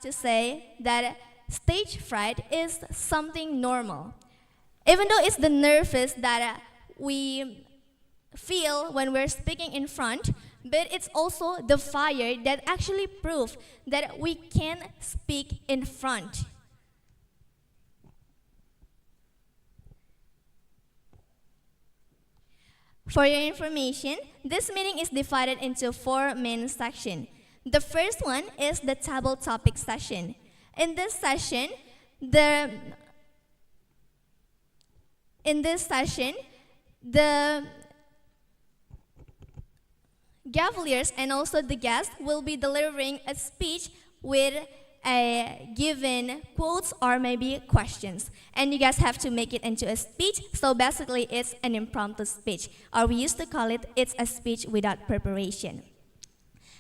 to say that stage fright is something normal. Even though it's the nervous that we feel when we're speaking in front, but it's also the fire that actually proves that we can speak in front. For your information, this meeting is divided into 4 main sections. The first one is the table topic session. In this session, the Gaveliers and also the guests will be delivering a speech with a given quotes or maybe questions. And you guys have to make it into a speech. So basically it's an impromptu speech. Or we used to call it, it's a speech without preparation.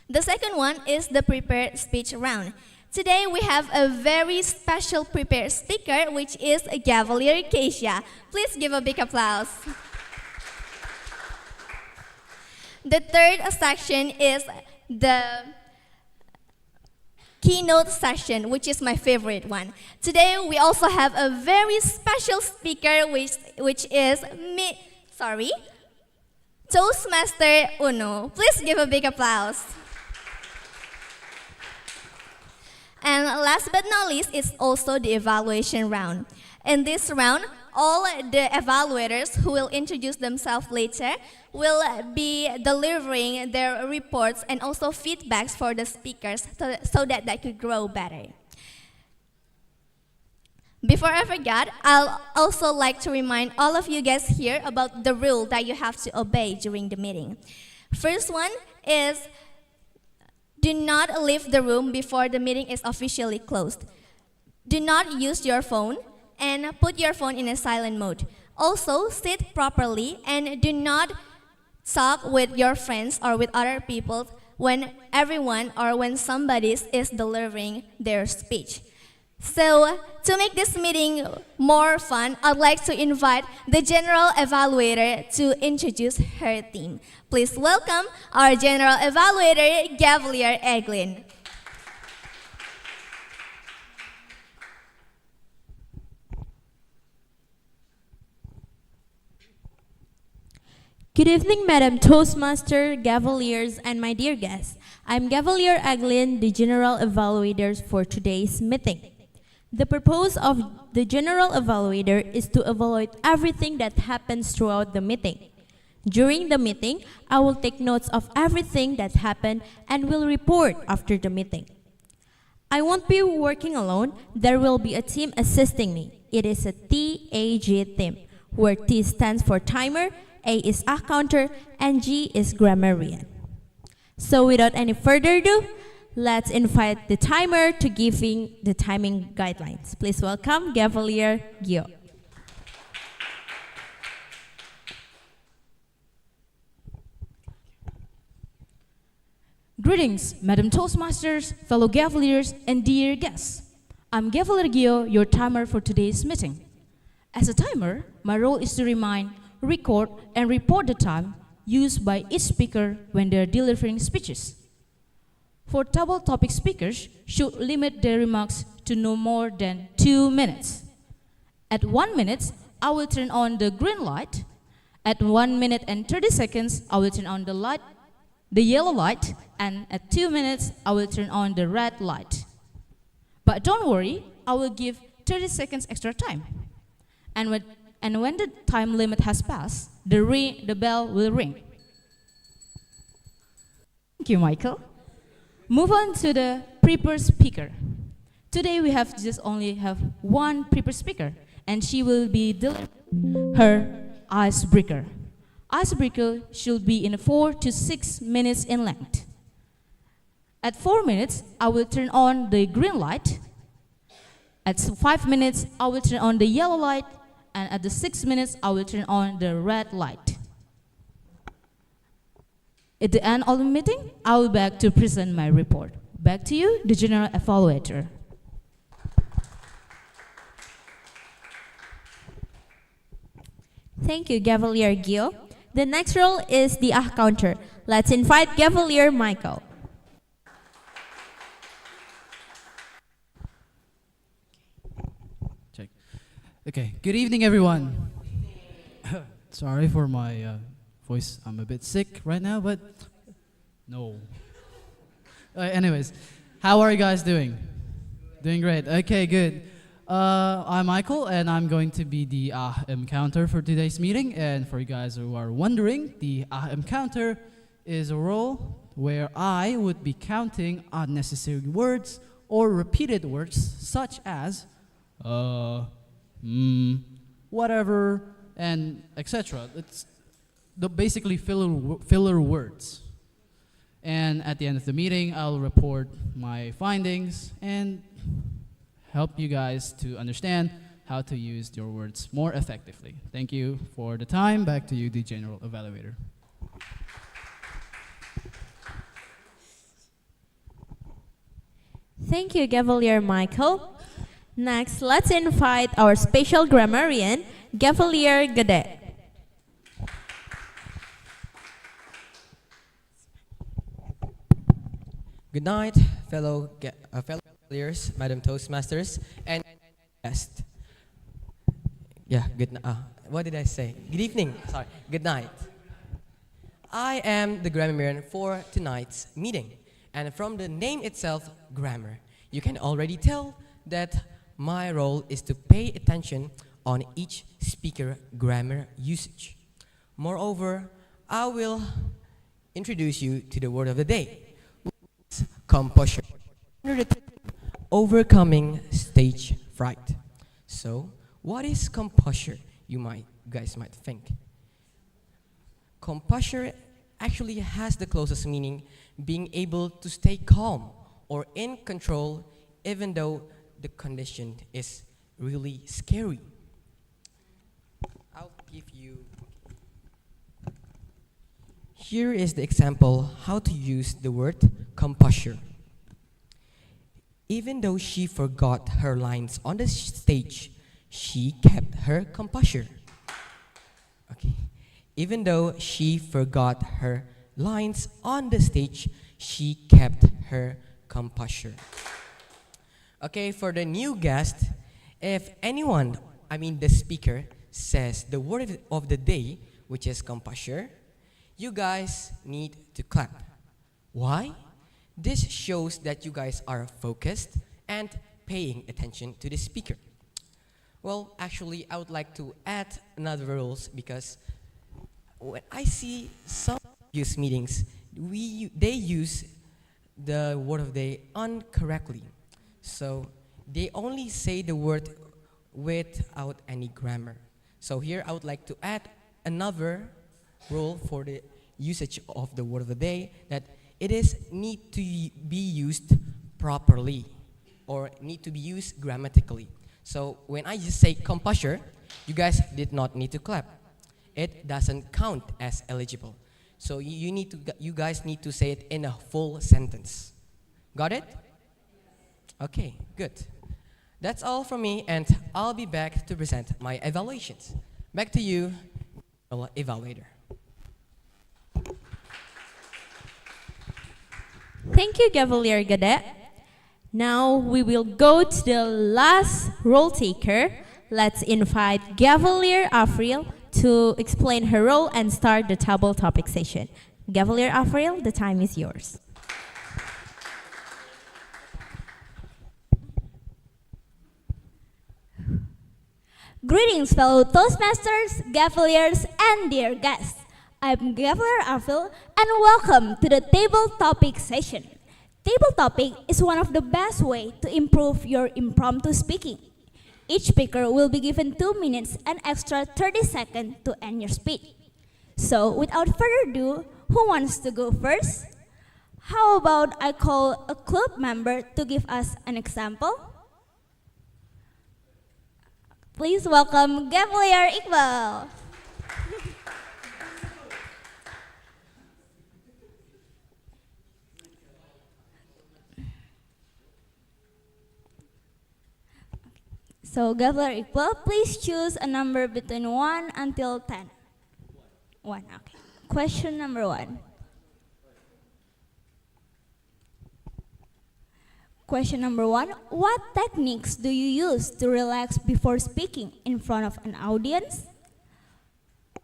The second one is the prepared speech round. Today we have a very special prepared speaker, which is Gavelier Keisha. Please give a big applause. The third section is the keynote session, which is my favorite one. Today we also have a very special speaker, which is Toastmaster Uno. Please give a big applause. And last but not least is also the evaluation round. In this round, all the evaluators who will introduce themselves later will be delivering their reports and also feedbacks for the speakers so that they could grow better. Before I forget, I'll also like to remind all of you guys here about the rule that you have to obey during the meeting. First one is do not leave the room before the meeting is officially closed. Do not use your phone and put your phone in a silent mode. Also, sit properly and do not talk with your friends or with other people when everyone or when somebody is delivering their speech. So, to make this meeting more fun, I'd like to invite the General Evaluator to introduce her team. Please welcome our General Evaluator, Gavelier Eglin. Good evening, Madam Toastmaster, Gaveliers, and my dear guests. I'm Gavelier Eglin, the General Evaluator for today's meeting. The purpose of the General Evaluator is to evaluate everything that happens throughout the meeting. During the meeting, I will take notes of everything that happened and will report after the meeting. I won't be working alone. There will be a team assisting me. It is a TAG team, where T stands for timer, A is a counter, and G is grammarian. So without any further ado, let's invite the timer to giving the timing guidelines. Please welcome Gavelier Gio. Greetings, Madam Toastmasters, fellow Gaveliers, and dear guests. I'm Gavelier Gio, your timer for today's meeting. As a timer, my role is to remind, record, and report the time used by each speaker when they're delivering speeches. For table topic speakers should limit their remarks to no more than 2 minutes. At 1 minute, I will turn on the green light. At 1 minute and 30 seconds, I will turn on the yellow light, and at 2 minutes, I will turn on the red light. But don't worry, I will give 30 seconds extra time. And when the time limit has passed, the bell will ring. Thank you, Michael. Move on to the prepared speaker. Today we only have one prepared speaker, and she will be delivering her icebreaker. Icebreaker should be in 4 to 6 minutes in length. At 4 minutes, I will turn on the green light. At 5 minutes, I will turn on the yellow light, and at the 6 minutes, I will turn on the red light. At the end of the meeting, I will be back to present my report. Back to you, the General Evaluator. Thank you, Gavelier Gio. The next role is the counter. Let's invite Gavelier Michael. Check. Okay. Good evening, everyone. Sorry for my voice. I'm a bit sick right now, but no. Anyways, how are you guys doing? Doing great. Okay, good. I'm Michael, and I'm going to be the counter for today's meeting. And for you guys who are wondering, the counter is a role where I would be counting unnecessary words or repeated words such as whatever, and etc. It's basically filler words. And at the end of the meeting, I'll report my findings and help you guys to understand how to use your words more effectively. Thank you for the time. Back to you, the General Evaluator. Thank you, Gavelier Michael. Next, let's invite our special grammarian, Gavelier Gade. Good night, fellow players, Madam Toastmasters, and guest. Yeah, what did I say? Good evening. Sorry. Good night. I am the grammarian for tonight's meeting, and from the name itself, grammar, you can already tell that my role is to pay attention on each speaker grammar usage. Moreover, I will introduce you to the word of the day. Composure. Overcoming stage fright. So, what is composure? You guys might think. Composure actually has the closest meaning being able to stay calm or in control even though the condition is really scary. I'll give you. Here is the example how to use the word composure. Even though she forgot her lines on the stage, she kept her composure. Okay. Even though she forgot her lines on the stage, she kept her composure. Okay, for the new guest, if anyone, the speaker, says the word of the day, which is composure, you guys need to clap. Why? This shows that you guys are focused and paying attention to the speaker. Well, actually, I would like to add another rules because when I see some youth meetings, they use the word of the day incorrectly. So they only say the word without any grammar. So here I would like to add another rule for the usage of the word of the day, that it is need to be used properly or need to be used grammatically. So when I just say composure, you guys did not need to clap. It doesn't count as eligible. So you guys need to say it in a full sentence. Got it? Okay, good. That's all from me, and I'll be back to present my evaluations. Back to you, evaluator. Thank you, Gavelier Gade. Now we will go to the last role taker. Let's invite Gavelier Afril to explain her role and start the table topic session. Gavelier Afril, the time is yours. Greetings, fellow Toastmasters, Gaveliers, and dear guests. I'm Gavel Gavel, and welcome to the table topic session. Table topic is one of the best ways to improve your impromptu speaking. Each speaker will be given 2 minutes and extra 30 seconds to end your speech. So, without further ado, who wants to go first? How about I call a club member to give us an example? Please welcome Gavelier Iqbal. So, Gavelier Iqbal, please choose a number between 1 until 10. 1, okay. Question number 1. Question number 1. What techniques do you use to relax before speaking in front of an audience?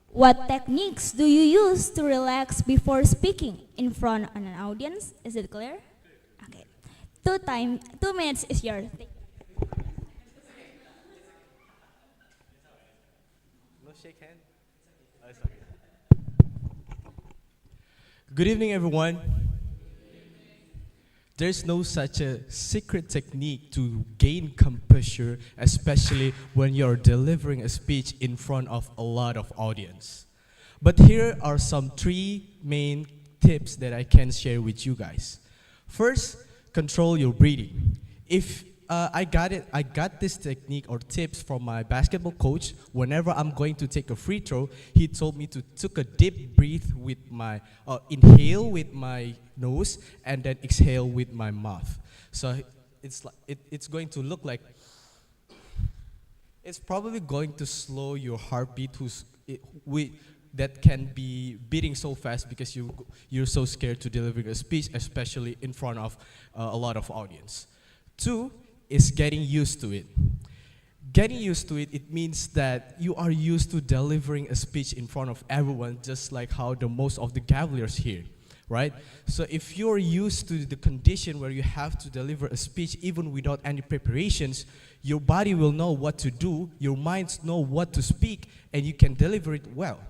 What techniques do you use to relax before speaking in front of an audience? Is it clear? Okay. 2 minutes is yours. No shake hand? Oh, it's okay. Good evening, everyone. There's no such a secret technique to gain composure, especially when you're delivering a speech in front of a lot of audience. But here are some 3 main tips that I can share with you guys. First, control your breathing. If I got this technique or tips from my basketball coach. Whenever I'm going to take a free throw, he told me to take a deep breath with my, inhale with my nose and then exhale with my mouth. So it's going to look like, it's probably going to slow your heartbeat that can be beating so fast because you're so scared to deliver a speech, especially in front of a lot of audience. 2 is getting used to it. Getting used to it, it means that you are used to delivering a speech in front of everyone, just like how the most of the Gaveliers here, right? So if you're used to the condition where you have to deliver a speech even without any preparations, your body will know what to do, your minds know what to speak, and you can deliver it well.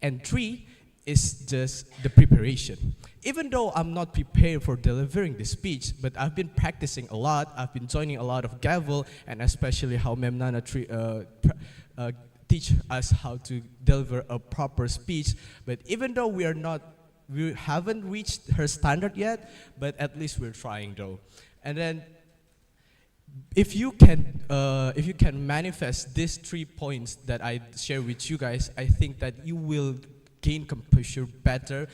And 3 is just the preparation. Even though I'm not prepared for delivering the speech, but I've been practicing a lot, I've been joining a lot of Gavel, and especially how Mem Nana teach us how to deliver a proper speech. But even though we haven't reached her standard yet, but at least we're trying though. And then, if you can manifest these 3 points that I share with you guys, I think that you will gain composure better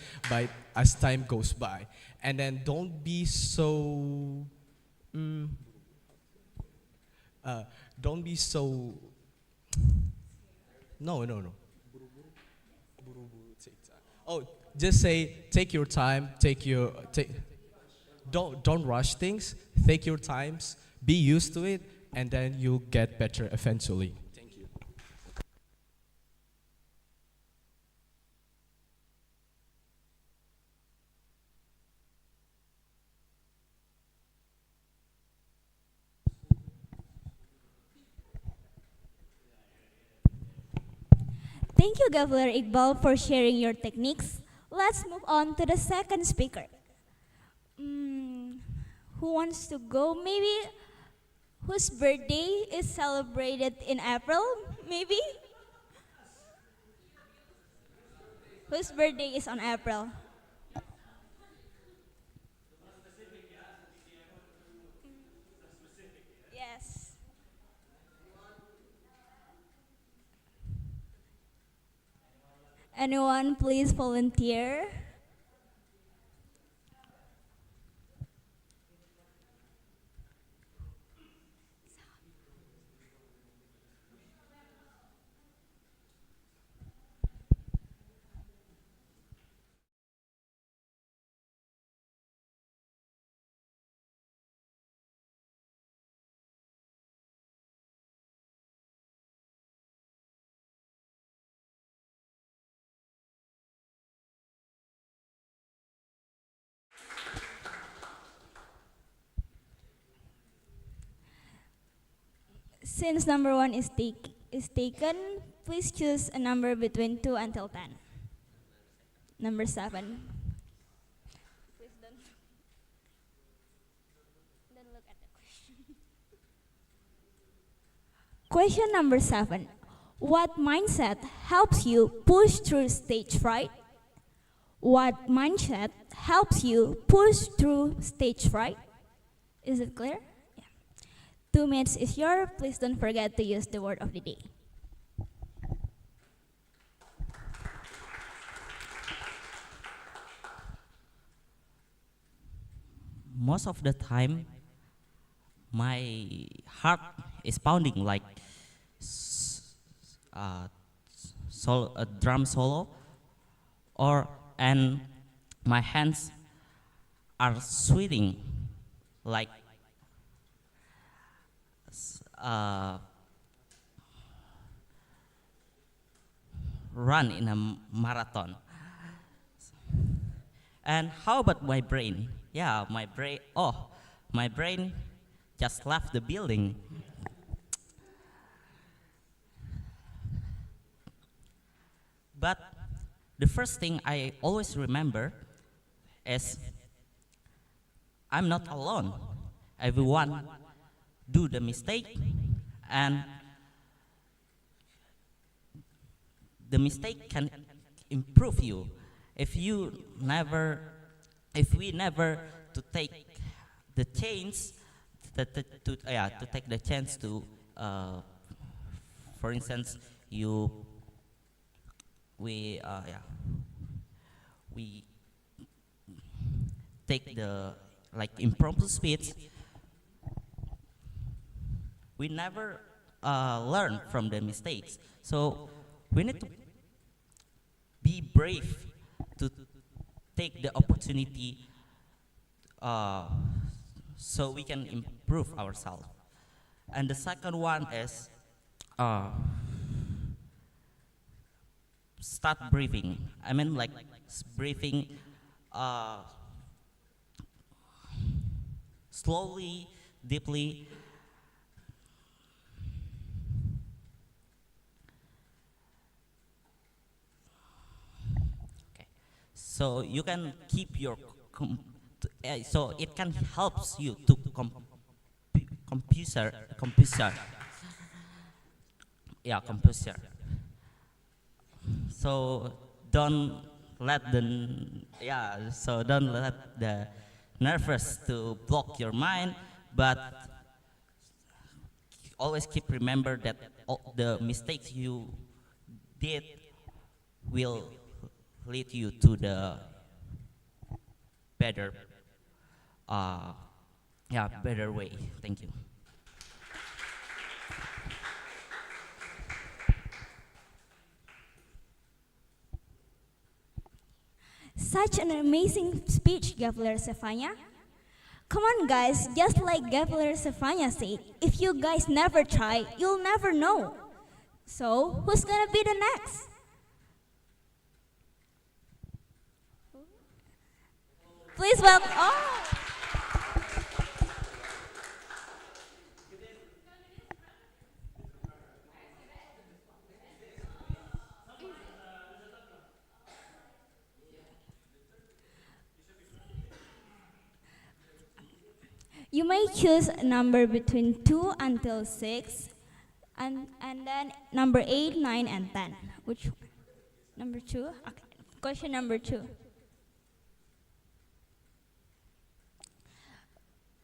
as time goes by. And then don't be so no. Oh, just say take your time, don't rush things, take your times, be used to it, and then you'll get better eventually. Thank you. Thank you, Gavel Iqbal, for sharing your techniques. Let's move on to the second speaker. Who wants to go? Maybe whose birthday is celebrated in April? Maybe? Whose birthday is on April? Yes. Anyone please volunteer? Since number 1 is taken, please choose a number between 2 until 10. Number 7. Please don't look at the question. Question number 7. What mindset helps you push through stage fright? What mindset helps you push through stage fright? Is it clear? 2 minutes is yours. Please don't forget to use the word of the day. Most of the time, my heart is pounding like a drum solo, and my hands are sweating like uh, run in a marathon. And how about my brain? Yeah, my brain. Oh, my brain just left the building. But the first thing I always remember is I'm not alone. Everyone do the mistake, and the mistake can improve you if you never, if we never to take the chance, to take the chance to, for instance, you, we take the like impromptu speech. We never learn from the mistakes. So we need to be brave to take the opportunity, so we can improve ourselves. And the second one is start breathing. I mean, like breathing slowly, deeply. Okay. So you can keep your so it can helps you to computer. Yeah, computer. So don't let the nervous to block your mind, but always keep remember that all the mistakes you did will lead you to the better, better way. Thank you. Such an amazing speech, Gavel Sefanya. Come on, guys, just like Gavel Sefanya said, if you guys never try, you'll never know. So, who's gonna be the next? Please welcome. Oh. You may choose a number between 2 until 6, and then number 8, 9, and 10. Which one? Number 2? Okay. Question number 2.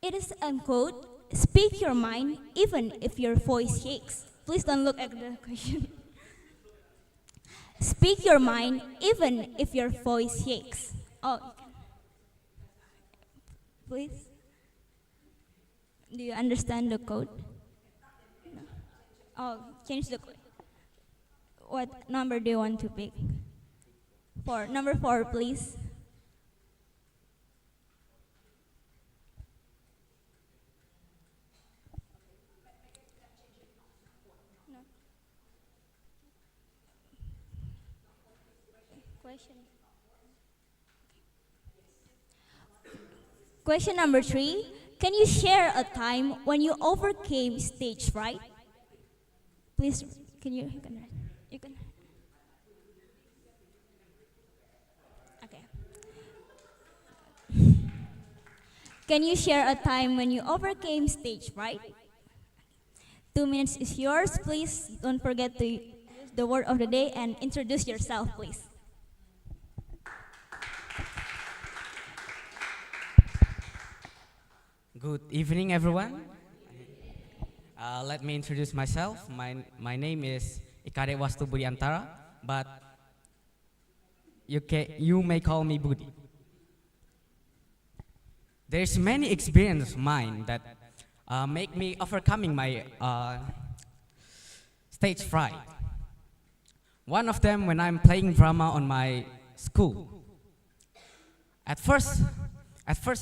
It is unquote, speak your mind even if your voice shakes. Please don't look at the question. Speak your mind even if your voice shakes. Oh, you can. Please. Do you understand the code? No. Oh, change the code. What number do you want to pick? 4. Number 4, please. No. Question. Question number 3. Can you share a time when you overcame stage fright? Please, can you can. Okay. Can you share a time when you overcame stage fright? 2 minutes is yours. Please don't forget to use the word of the day and introduce yourself, please. Good evening, everyone. Let me introduce myself. My name is Ikare Wastu Budiantara, but you may call me Budi. There's many experiences of mine that make me overcoming my stage fright. One of them when I'm playing drama on my school. At first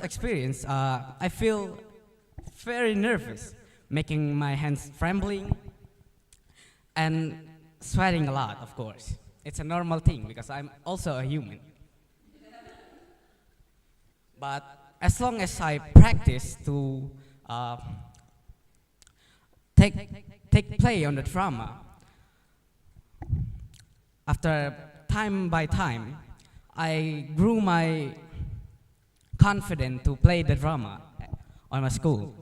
experience, I feel very nervous. making my hands trembling and sweating a lot, of course. It's a normal thing because I'm also a human. But as long as I practice to take play on the drama, after time by time, I grew my confidence to play the drama on my school.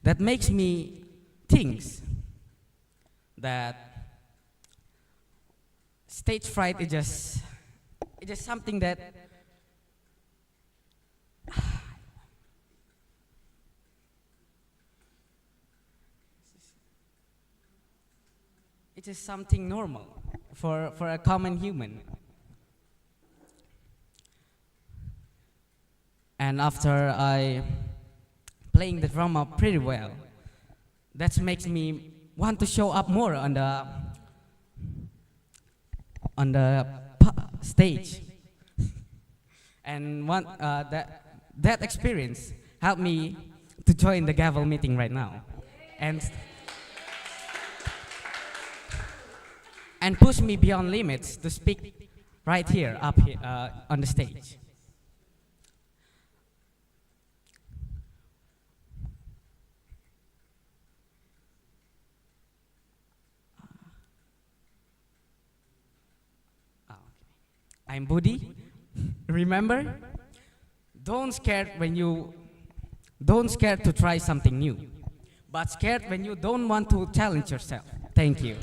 That makes me think that stage fright is just something that it is something normal for a common human. And after I playing the drama pretty well, that makes me want to show up more on the stage. And that experience helped me to join the Gavel meeting right now, and push me beyond limits to speak right here, up here, on the stage. I'm Budi. Remember, don't scared to try something new, but scared when you don't want to challenge yourself. Thank you.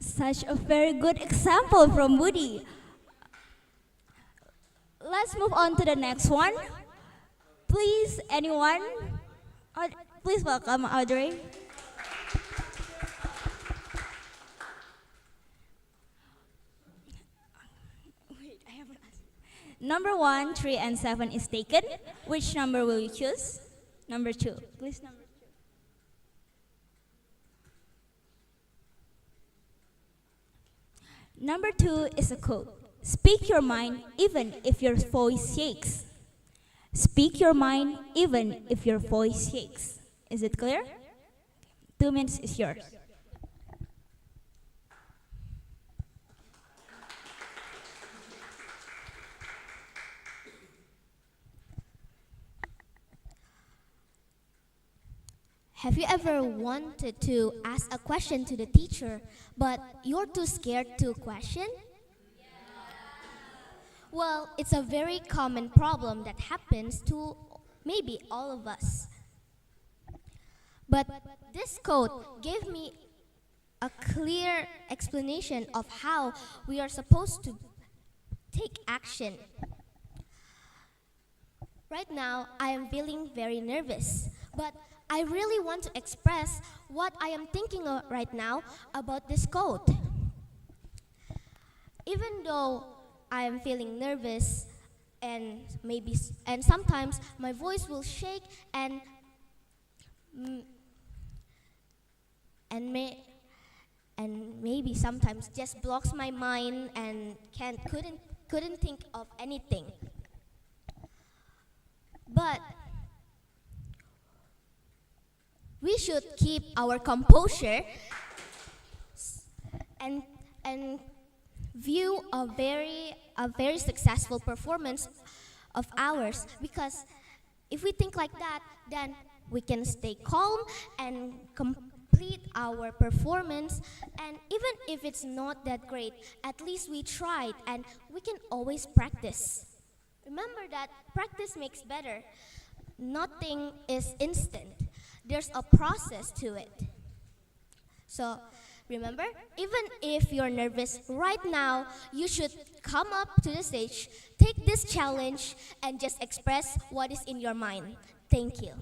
Such a very good example from Woody. Let's move on to the next one. Please, anyone? Please welcome Audrey. Wait, I haven't asked. Number 1, 3, and 7 is taken. Which number will you choose? Number 2. Please, number 2. Number 2 is a quote. Speak your mind even if your voice shakes. Speak your mind even if your voice shakes. Is it clear? 2 minutes is yours. Have you ever wanted to ask a question to the teacher, but you're too scared to question? Well, it's a very common problem that happens to maybe all of us. But this quote gave me a clear explanation of how we are supposed to take action. Right now, I am feeling very nervous, but I really want to express what I am thinking right now about this quote. Even though I am feeling nervous and sometimes my voice will shake and maybe sometimes just blocks my mind and couldn't think of anything. But we should keep our composure and view a very successful performance of ours, because if we think like that, then we can stay calm and complete our performance. And even if it's not that great, at least we tried, and we can always practice. Remember that practice makes better. Nothing is instant. There's a process to it. So remember, even if you're nervous right now, you should come up to the stage, take this challenge, and just express what is in your mind. Thank you.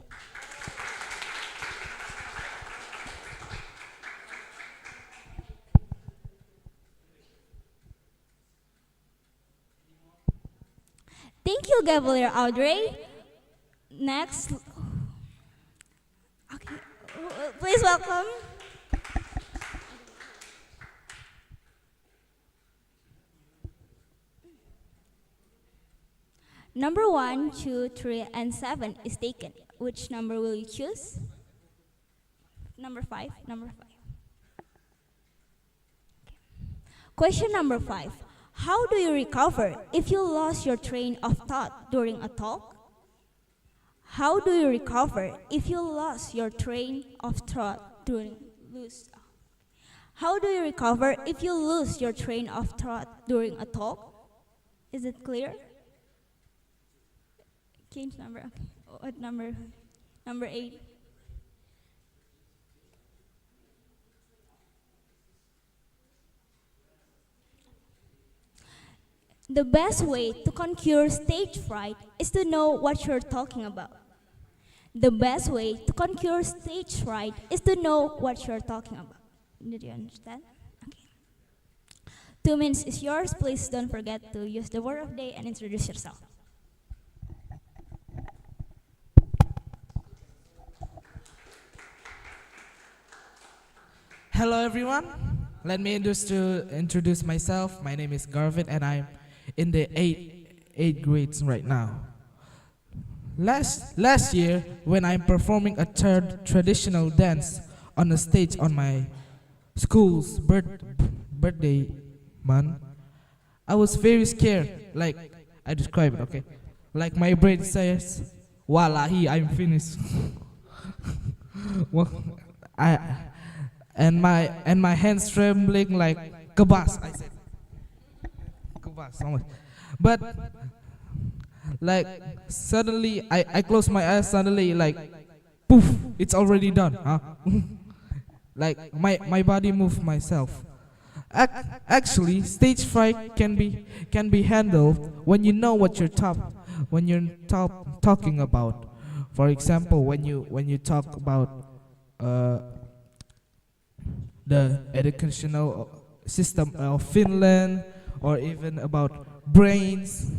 Thank you, Gavel Audrey. Next. Okay. Please welcome. Number 1, 2, 3, and 7 is taken. Which number will you choose? Number 5. Number 5. Question number 5. How do you recover if you lost your train of thought during a talk? How do you recover if you lost your train of thought during lose? How do you recover if you lose your train of thought during a talk? Is it clear? Change number. Okay. What number? Number 8. The best way to conquer stage fright is to know what you're talking about. The best way to conquer stage fright is to know what you're talking about. Did you understand? Okay. 2 minutes is yours. Please don't forget to use the word of the day and introduce yourself. Hello everyone. Let me introduce myself. My name is Gavel and I'm in the 8th grades right now. Last year, when I'm performing a third traditional dance on the stage on my school's birthday month, I was very scared. Like I describe it, okay? Like my brain says, "Wallahi, I'm finished." Well, and my hands trembling like kabas. I said, kabas. But like suddenly I close my eyes. Suddenly like poof, it's already done. Huh? Like my body moved myself. Actually, stage fright can be handled when you know what you're talking about. For example, when you talk about the educational system of Finland, or even about brains.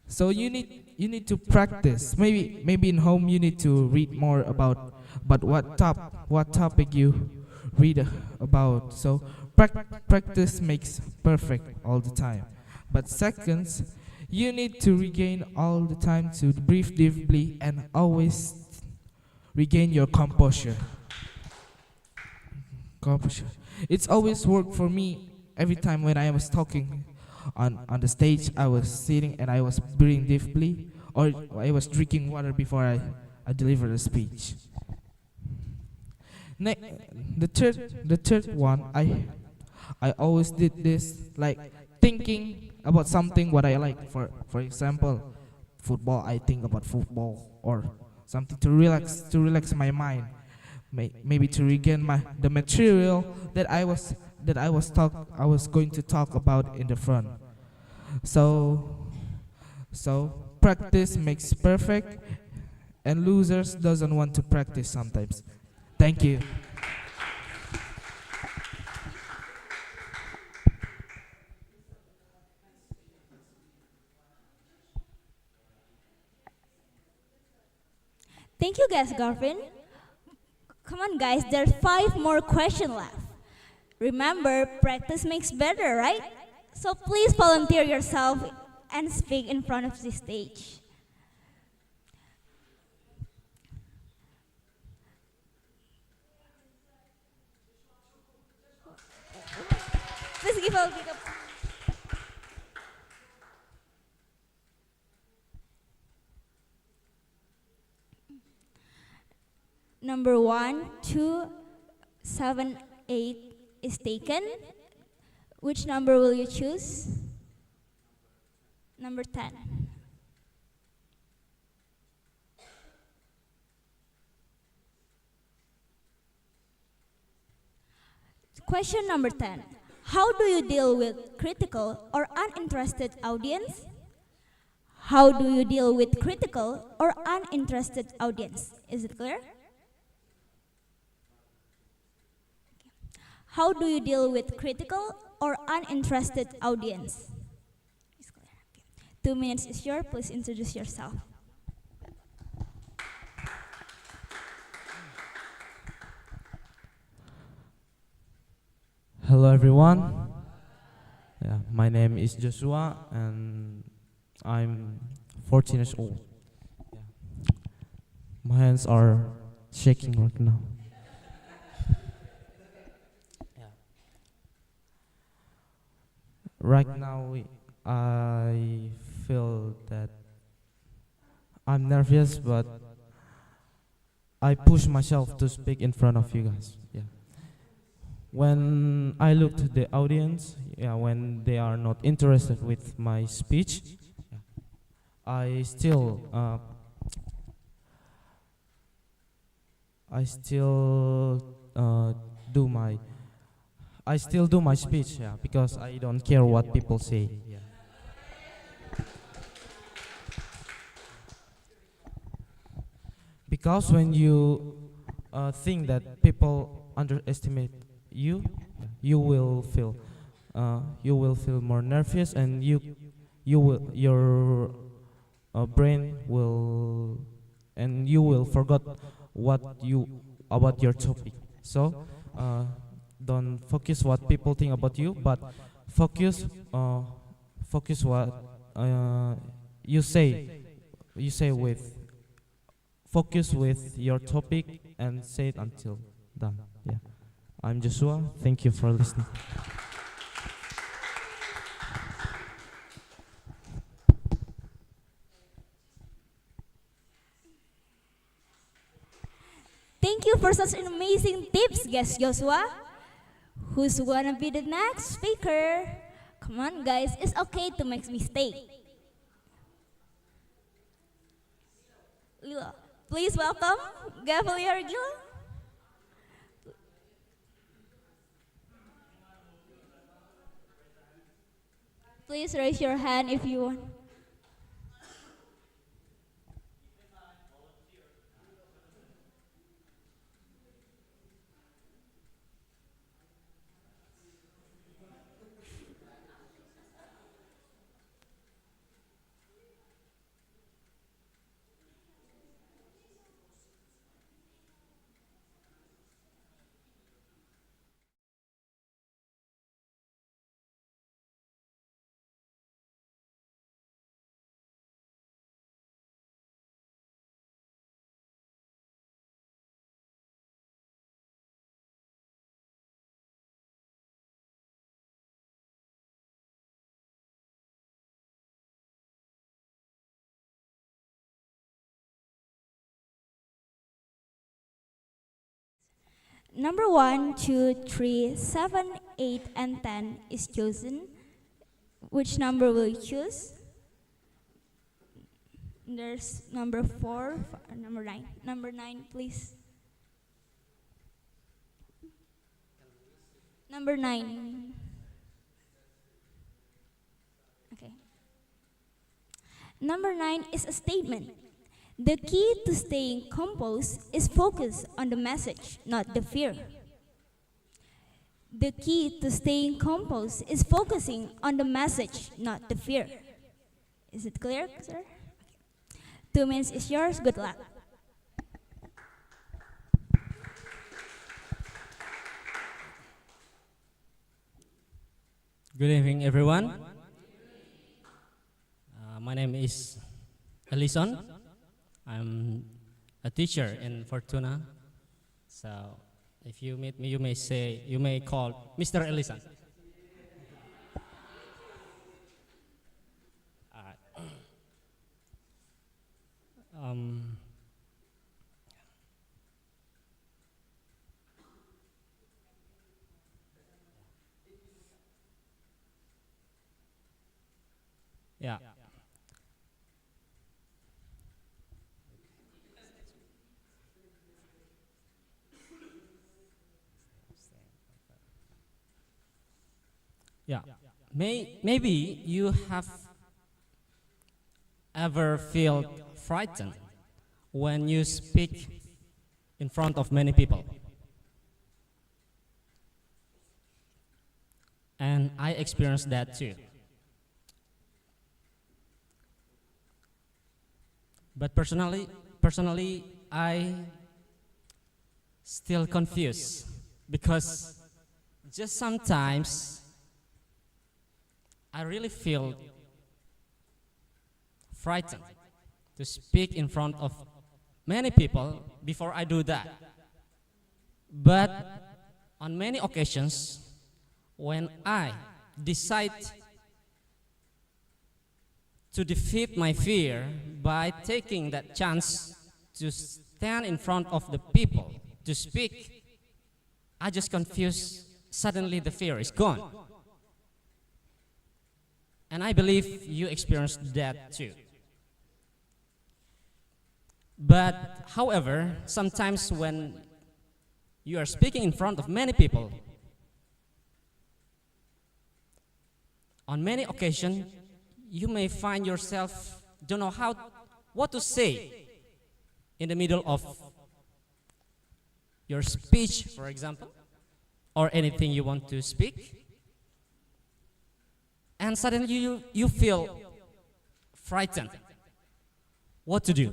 So you need to practice. Maybe in home you need to read more about what topic you read about. So practice makes perfect all the time. But seconds, you need to regain all the time to breathe deeply and always regain your composure. It's always worked for me every time when I was talking on the stage. I was sitting and I was breathing deeply, or I was drinking water before I delivered a speech. The third one, I always did this, like thinking about something what I like. For example, football. I think about football or something to relax my mind. Maybe to regain the material that I was going to talk about in the front. So practice makes perfect, and losers doesn't want to practice sometimes. Thank you. Thank you, guys, Garvin. Come on, guys, there's 5 more questions left. Remember, practice makes better, right? So please volunteer yourself and speak in front of the stage. Please give a big applause. Number 1, 2, 7, 8 is taken. Which number will you choose? Number 10. Question number 10. How do you deal with critical or uninterested audience? How do you deal with critical or uninterested audience? Is it clear? How do you deal with critical or uninterested audience? 2 minutes is yours. Please introduce yourself. Hello everyone. Yeah, my name is Joshua, and I'm 14 years old. Yeah. My hands are shaking right now. Yeah. Right now, I feel that I'm nervous, but I push myself to speak in front of you guys. Yeah. When I look to the audience, yeah, when they are not interested with my speech, yeah, I still, uh, I still do my, I still do my speech, yeah, because I don't care what people say. Yeah. Because when you think that people underestimate you, you will feel more nervous, and you will your brain will, and you will forget what you about your topic. So don't focus what people think about you, but focus uh, focus what you say. You say with focus with your topic and say it until done. Yeah. I'm Joshua. Thank you for listening. Thank you for such an amazing tips, guest Joshua. Who's gonna be the next speaker? Come on, guys. It's okay to make mistake. Lila, please welcome Gavel. Please raise your hand if you want. Number 1, 2, 3, 7, 8, and 10 is chosen. Which number will you choose? There's number 4, number 9. Number 9, please. Number 9. Okay. Number 9 is a statement. The key to staying composed is focus on the message, not the fear. The key to staying composed is focusing on the message, not the fear. Is it clear, sir? 2 minutes is yours. Good luck. Good evening, everyone. My name is Ellison. I'm a teacher in Fortuna. So if you meet me, you may call Mr. Ellison. All right. Yeah. Yeah. Maybe you have ever felt frightened when you speak in front of many people. And I experienced that too. But personally, I still confused because just sometimes I really feel frightened to speak in front of many people before I do that. But on many occasions, when I decide to defeat my fear by taking that chance to stand in front of the people to speak, I just confused. Suddenly the fear is gone. And I believe you experienced that too. But however, sometimes when you are speaking in front of many people, on many occasions, you may find yourself don't know what to say in the middle of your speech, for example, or anything you want to speak. And suddenly you feel frightened. What to do?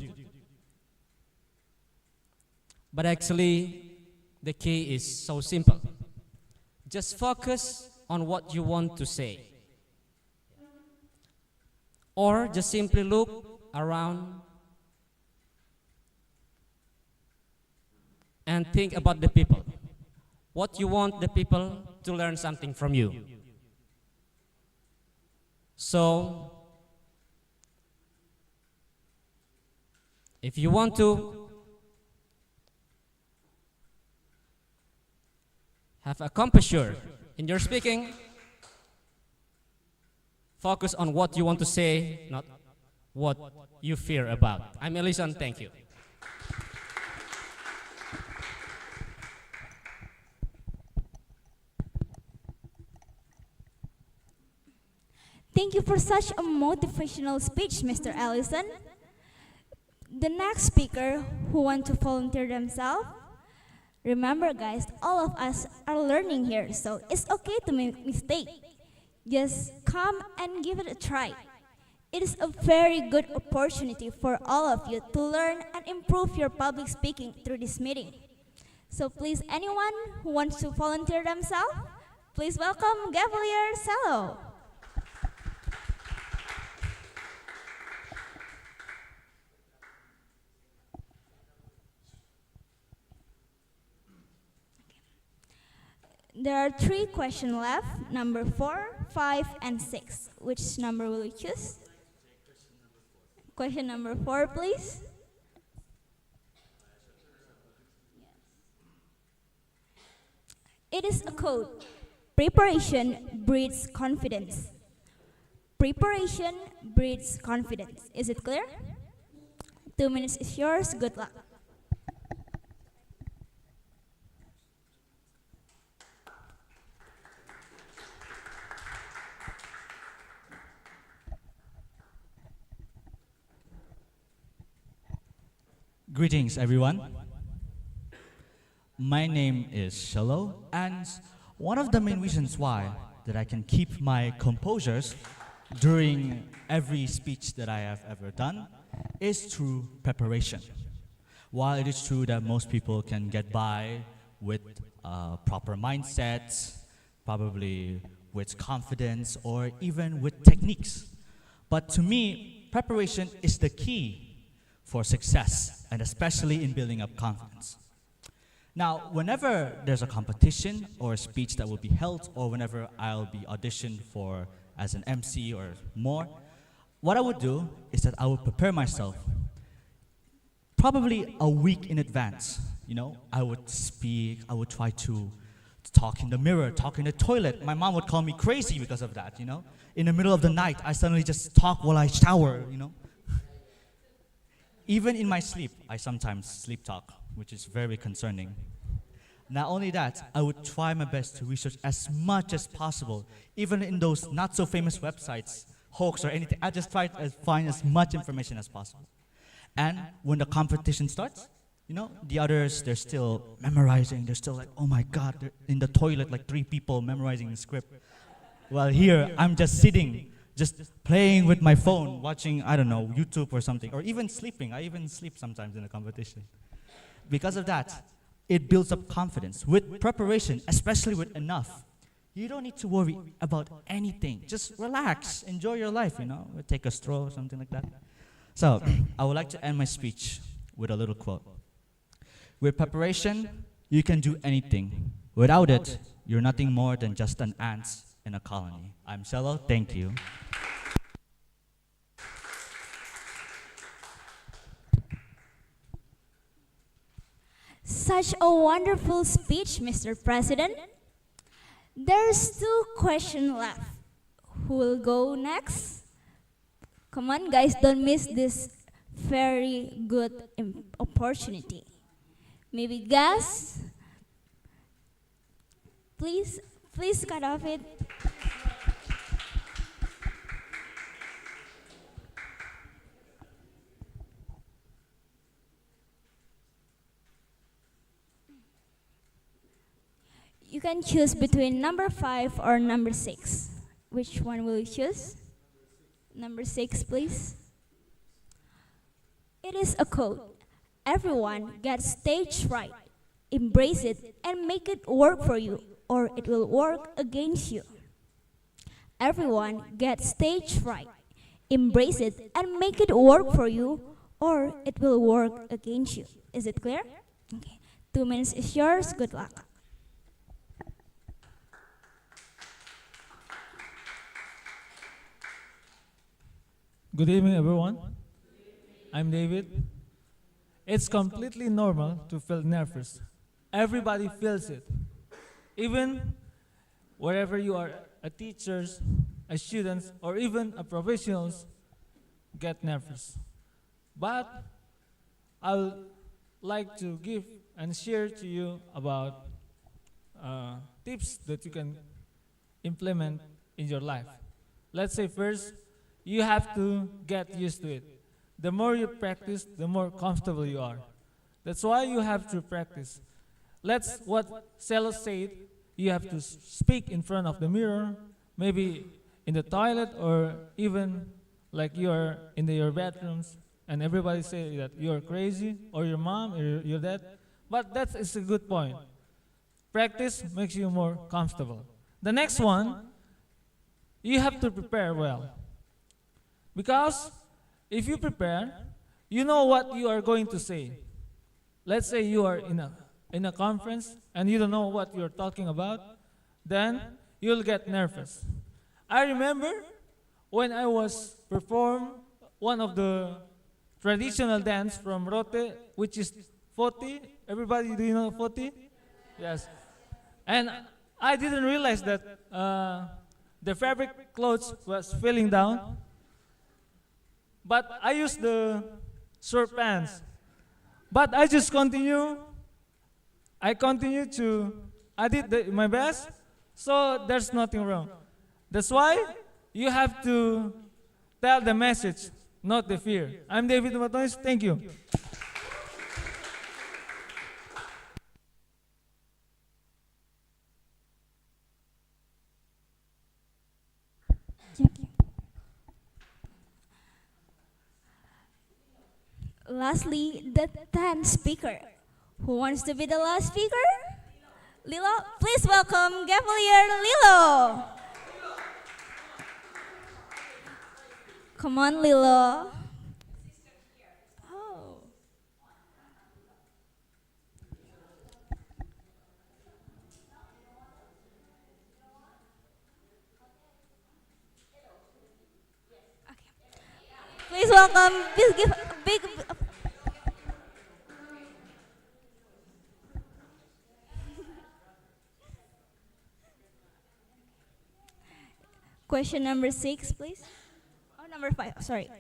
But actually, the key is so simple. Just focus on what you want to say. Or just simply look around and think about the people. What you want the people to learn something from you. So, if you want to have a composure in your speaking, focus on what you want to say, not what you fear about. I'm Elison, thank you. Thank you for such a motivational speech, Mr. Ellison. The next speaker who want to volunteer themselves, remember guys, all of us are learning here, so it's okay to make mistake. Just come and give it a try. It is a very good opportunity for all of you to learn and improve your public speaking through this meeting. So please, anyone who wants to volunteer themselves, please welcome Gavel Cello. There are 3 questions left, number 4, 5, and 6. Which number will you choose? Question number 4, please. It is a quote. Preparation breeds confidence. Preparation breeds confidence. Is it clear? 2 minutes is yours. Good luck. Greetings, everyone. My name is Shalom, and one of the main reasons why that I can keep my composures during every speech that I have ever done is through preparation. While it is true that most people can get by with proper mindsets, probably with confidence, or even with techniques, but to me, preparation is the key for success, and especially in building up confidence. Now, whenever there's a competition or a speech that will be held, or whenever I'll be auditioned for as an MC or more, what I would do is that I would prepare myself probably a week in advance. You know, I would speak, I would try to talk in the mirror, talk in the toilet. My mom would call me crazy because of that, you know. In the middle of the night, I suddenly just talk while I shower, you know. Even in my sleep, I sometimes sleep talk, which is very concerning. Not only that, I would try my best to research as much as possible, even in those not so famous websites, hoax or anything. I just try to find as much information as possible. And when the competition starts, you know, the others, they're still memorizing. They're still like, oh my God, they're in the toilet, like 3 people memorizing the script. While here, I'm just sitting, just playing with my phone, watching, I don't know, YouTube or something, or even sleeping. I even sleep sometimes in a competition. Because of that, it builds up confidence. With preparation, especially with enough, you don't need to worry about anything. Just relax, enjoy your life, you know, take a stroll or something like that. So, I would like to end my speech with a little quote. With preparation, you can do anything. Without it, you're nothing more than just an ant in a colony. I'm Cello, thank you. Such a wonderful speech, Mr. President. There's two questions left. Who will go next? Come on, guys, don't miss this very good opportunity. Maybe guys, please cut off it. You can choose between number 5 or number 6. Which one will you choose? Number 6, please. It is a code. Everyone gets stage fright. Embrace it and make it work for you, or it will work against you. Everyone gets stage fright. Embrace it and make it work for you, or it will work against you. Is it clear? Okay. 2 minutes is yours. Good luck. Good evening, everyone. I'm David. It's completely normal to feel nervous. Everybody feels it. Even wherever you are, a teachers, a students, or even a professionals get nervous. But I would like to give and share to you about tips that you can implement in your life. Let's say first, you have to get used to it. The more you practice, the more comfortable you are. That's why you have to practice. Let's what Cello said, you have to speak in front of the mirror, maybe in the toilet, or even like you're in your bedrooms, and everybody say that you're crazy, or your mom, or your dad. But that is a good point. Practice makes you more comfortable. The next one, you have to prepare well. Because if you prepare, you know what you are going to say. Let's say you are in a conference and you don't know what you're talking about, then you'll get nervous. I remember when I was perform one of the traditional dance from Rote, which is Foti. Everybody, do you know Foti? Yes. And I didn't realize that the fabric clothes was falling down. But I used the short pants. But I just continue. I did my best, so there's nothing wrong. That's why you have to tell the message, not the fear. I'm David Matones. Thank you. Lastly, the 10th speaker. Who wants to be the last speaker? Lilo? Please welcome Gavelier Lilo. Come on, Lilo. Oh. Okay. Please welcome, please give a big. Question number 6, please. Oh, number 5, sorry.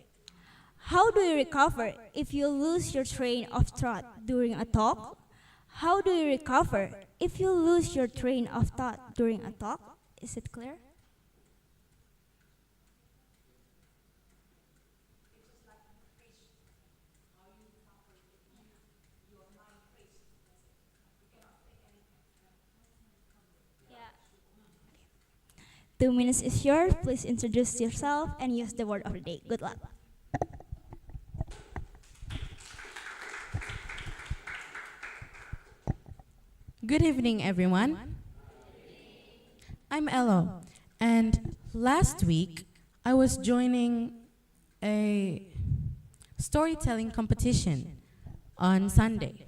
How do you recover if you lose your train of thought during a talk? How do you recover if you lose your train of thought during a talk? Is it clear? Yeah. 2 minutes is yours. Please introduce yourself and use the word of the day. Good luck. Good evening, everyone. I'm Elo, and last week I was joining a storytelling competition on Sunday.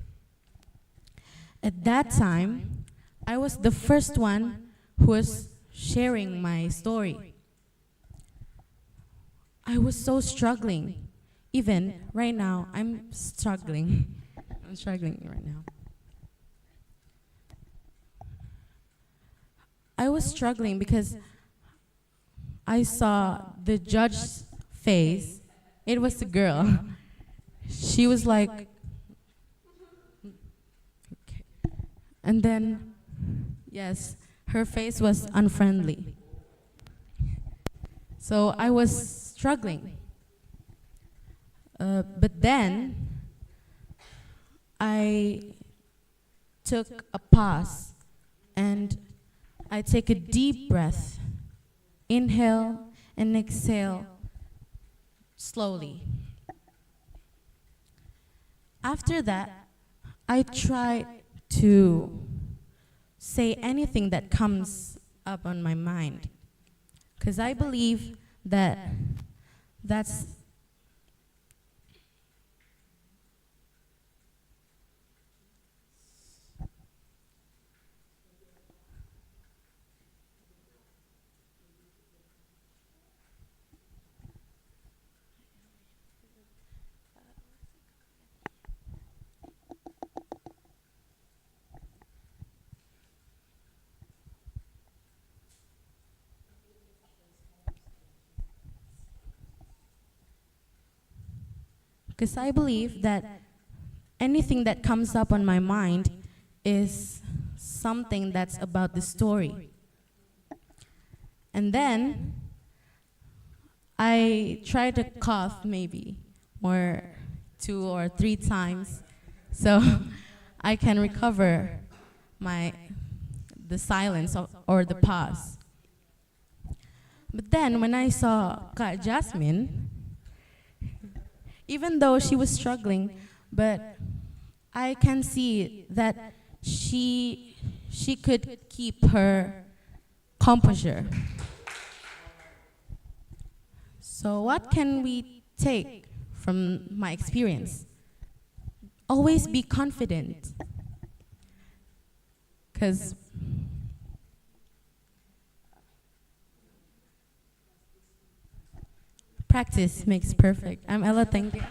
At that time, I was the first one who was sharing my story. I was so struggling. Even right now, I'm struggling. I'm struggling right now. I was struggling because I saw the judge's face. It was a girl. She was like, okay. And then, yes, her face was unfriendly. So I was struggling. But then, I took a pause and I take a deep breath. Inhale and exhale slowly. After that, I try to say anything that comes up on my mind. Because I believe that that's because I believe that anything that comes up on my mind is something that's about the story. And then I try to cough maybe more 2 or 3 times so I can recover the silence or the pause. But then when I saw Kak Jasmine, even though she was struggling, but I can see that she could keep her composure. So what can we take from my experience? Always be confident. Because practice makes perfect. I'm Ella, thank you.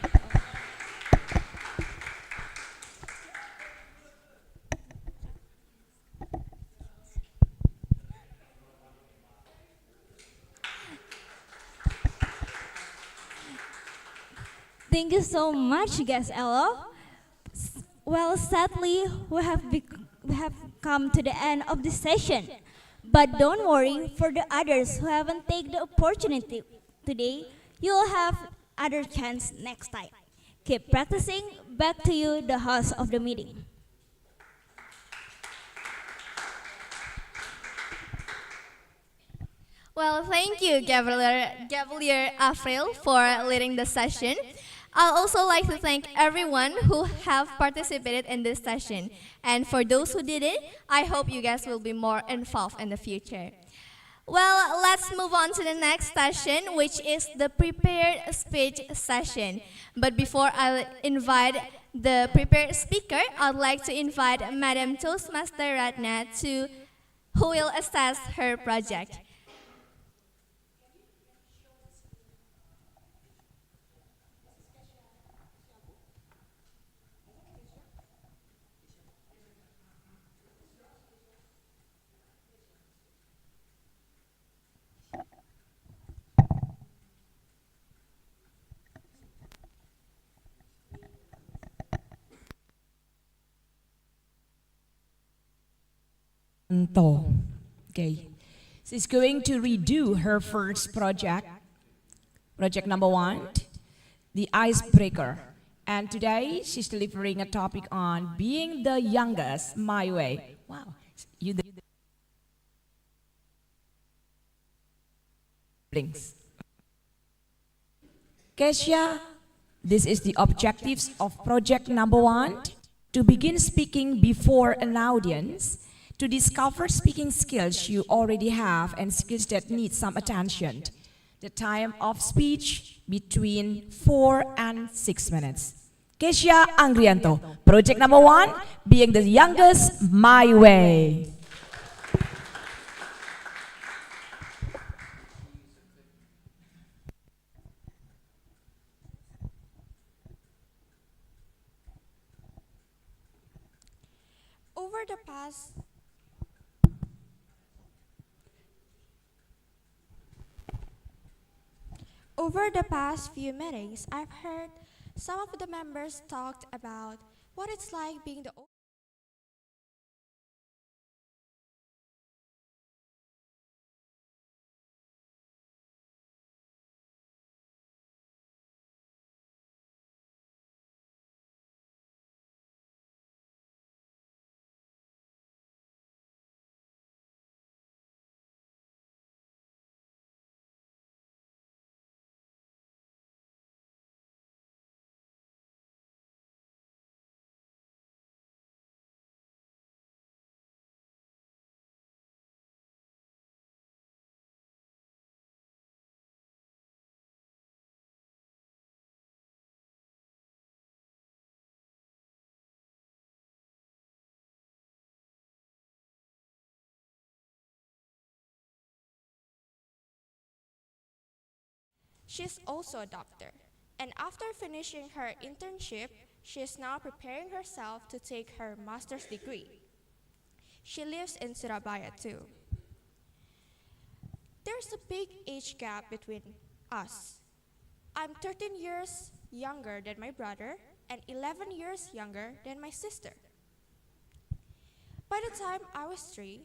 Thank you so much, guest Ella. Well, sadly, we have come to the end of this session. But don't worry, for the others who haven't taken the opportunity today, you'll have other chance next time. Keep practicing. Back to you, the host of the meeting. Well, thank you, Gavelier Afril, for leading the session. I'd also like to thank everyone who have participated in this session. And for those who did it, I hope you guys will be more involved in the future. Well, let's move on to the next session, which is the prepared speech session. But before I invite the prepared speaker, I'd like to invite Madam Toastmaster Ratna who will assess her project. Okay. She's going to redo her first project, project number 1, the icebreaker. And today she's delivering a topic on being the youngest my way. Wow. You blinks. Kesha, this is the objectives of project number 1, to begin speaking before an audience, to discover speaking skills you already have and skills that need some attention. The time of speech between 4 and 6 minutes. Kesha Angrianto, project number 1, being the youngest, my way. Over the past Over the past few meetings, I've heard some of the members talked about what it's like being the She's also a doctor, and after finishing her internship, she is now preparing herself to take her master's degree. She lives in Surabaya too. There's a big age gap between us. I'm 13 years younger than my brother and 11 years younger than my sister. By the time I was 3,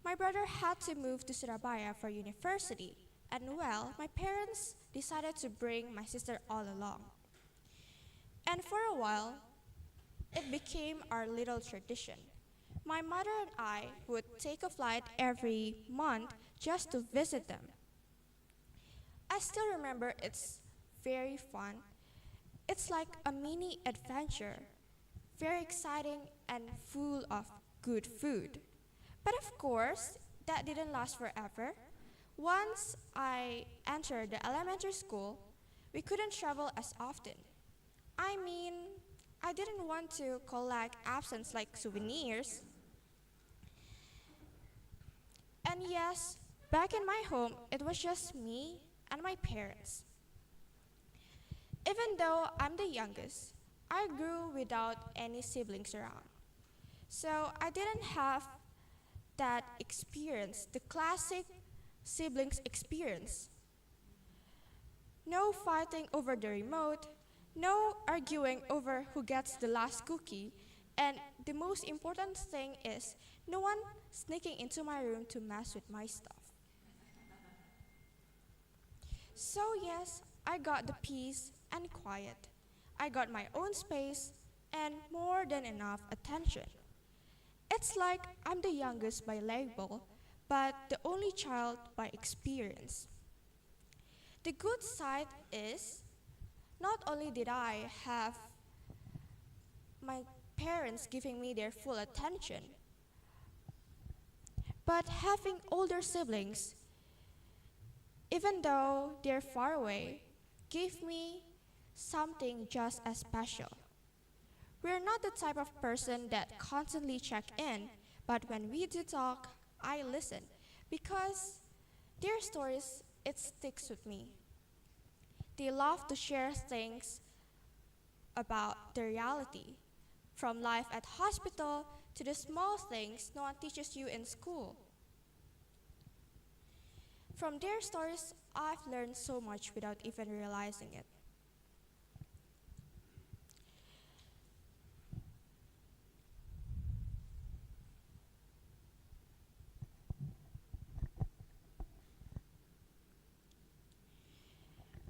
my brother had to move to Surabaya for university, and well, my parents decided to bring my sister all along. And for a while, it became our little tradition. My mother and I would take a flight every month just to visit them. I still remember it's very fun. It's like a mini adventure, very exciting and full of good food. But of course, that didn't last forever. Once I entered the elementary school, we couldn't travel as often. I mean, I didn't want to collect absence like souvenirs. And yes, back in my home, it was just me and my parents. Even though I'm the youngest, I grew without any siblings around. So I didn't have that experience, the classic siblings experience. No fighting over the remote, no arguing over who gets the last cookie, and the most important thing is no one sneaking into my room to mess with my stuff. So yes, I got the peace and quiet. I got my own space and more than enough attention. It's like I'm the youngest by label, but the only child by experience. The good side is, not only did I have my parents giving me their full attention, but having older siblings, even though they're far away, gave me something just as special. We're not the type of person that constantly check in, but when we do talk, I listen because their stories, it sticks with me. They love to share things about the reality, from life at hospital to the small things no one teaches you in school. From their stories, I've learned so much without even realizing it.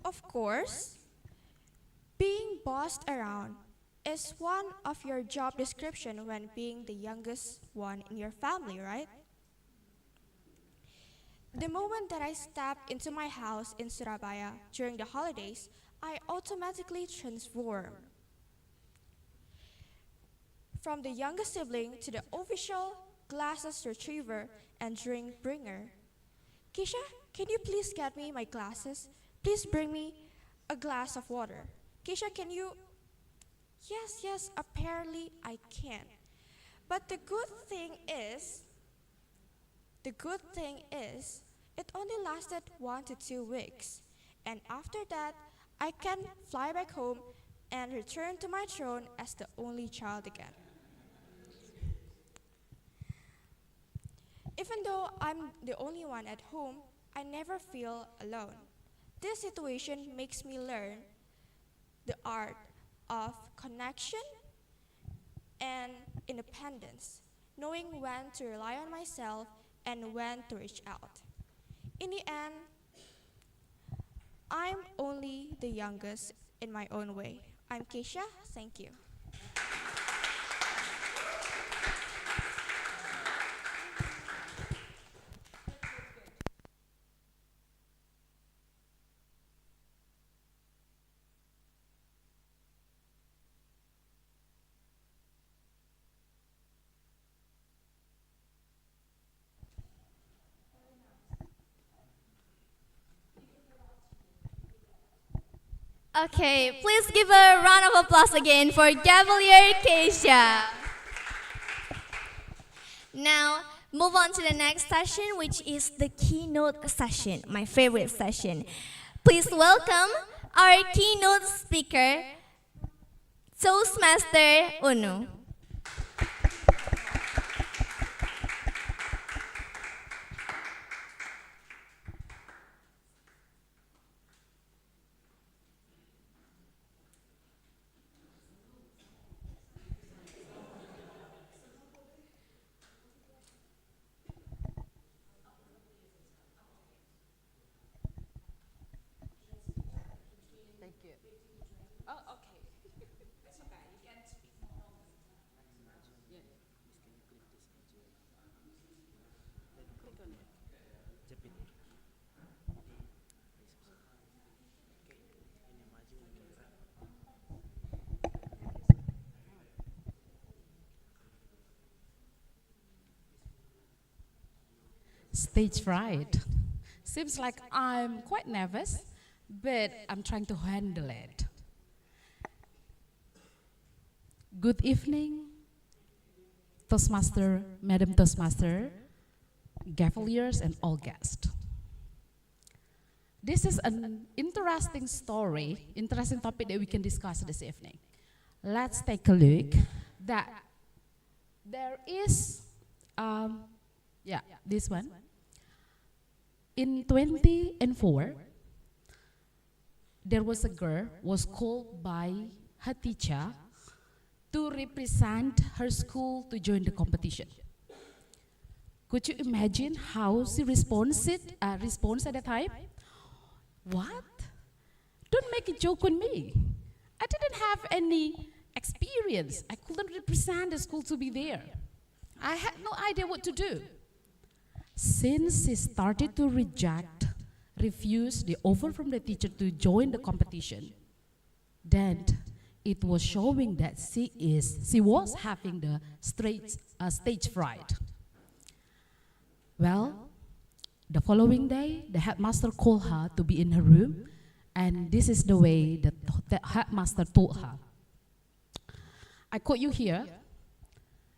Of course, being bossed around is one of your job description when being the youngest one in your family, right? The moment that I stepped into my house in Surabaya during the holidays, I automatically transform. From the youngest sibling to the official glasses retriever and drink bringer. Keisha, Can you please get me my glasses? Please bring me a glass of water. Keisha, can you? Yes, yes, apparently I can. But the good thing is, it only lasted 1 to 2 weeks. And after that, I can fly back home and return to my throne as the only child again. Even though I'm the only one at home, I never feel alone. This situation makes me learn the art of connection and independence, knowing when to rely on myself and when to reach out. In the end, I'm only the youngest in my own way. I'm Keisha, thank you. Okay, please give a round of applause again for Gavelier Keisha. Now, move on to the next session, which is the keynote session, my favorite session. Please welcome our keynote speaker, Toastmaster Unu. Stage fright. Seems like I'm quite nervous, but I'm trying to handle it. Good evening, Toastmaster, Madam Toastmaster, Gaveliers, and all guests. This is an interesting story, interesting topic that we can discuss this evening. Let's take a look that there is, this one. In 2004, there was a girl was called by her teacher to represent her school to join the competition. Could you imagine how she responds at that time? What? Don't make a joke on me. I didn't have any experience. I couldn't represent the school to be there. I had no idea what to do. Since she started to refuse the offer from the teacher to join the competition, then it was showing that she was having the stage fright. Well, the following day, the headmaster called her to be in her room, and this is the way that the headmaster told her. I caught you here,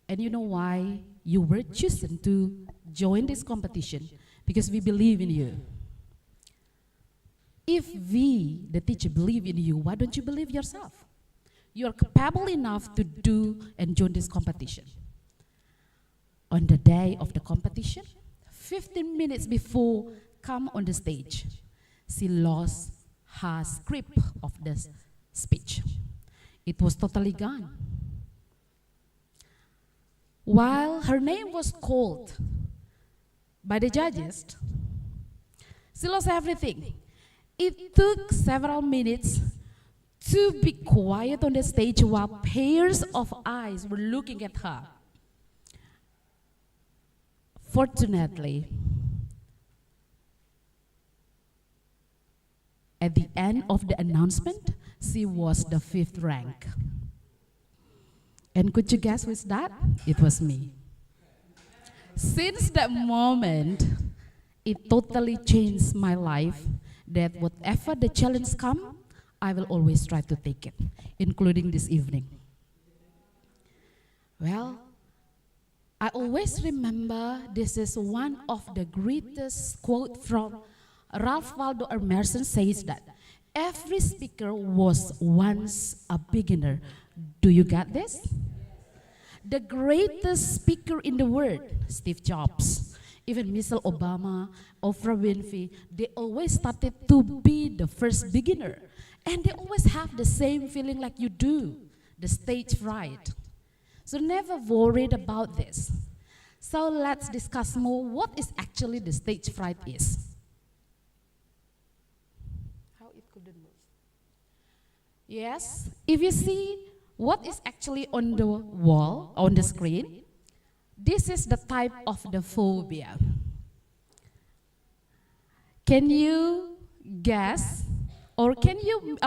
and you know why you were chosen to join this competition? Because we believe in you. If we, the teacher, believe in you, why don't you believe yourself? You are capable enough to do and join this competition. On the day of the competition, 15 minutes before come on the stage, she lost her script of the speech. It was totally gone. While her name was called by the judges, she lost everything. It took several minutes to be quiet on the stage while pairs of eyes were looking at her. Fortunately, at the end of the announcement, she was the 5th rank. And could you guess who's that? It was me. Since that moment, it totally changed my life, that whatever the challenge come, I will always try to take it, including this evening. Well, I always remember this is one of the greatest quote from Ralph Waldo Emerson says that every speaker was once a beginner. Do you get this? The greatest speaker in the world, Steve Jobs, even Michelle Obama, Oprah Winfrey, they always started to be the first beginner. And they always have the same feeling like you do, the stage fright. So never worried about this. So let's discuss more what is actually the stage fright is. How it couldn't move. Yes, if you see what is actually on the wall, on the screen, this is the type of the phobia. Can you guess, or can you,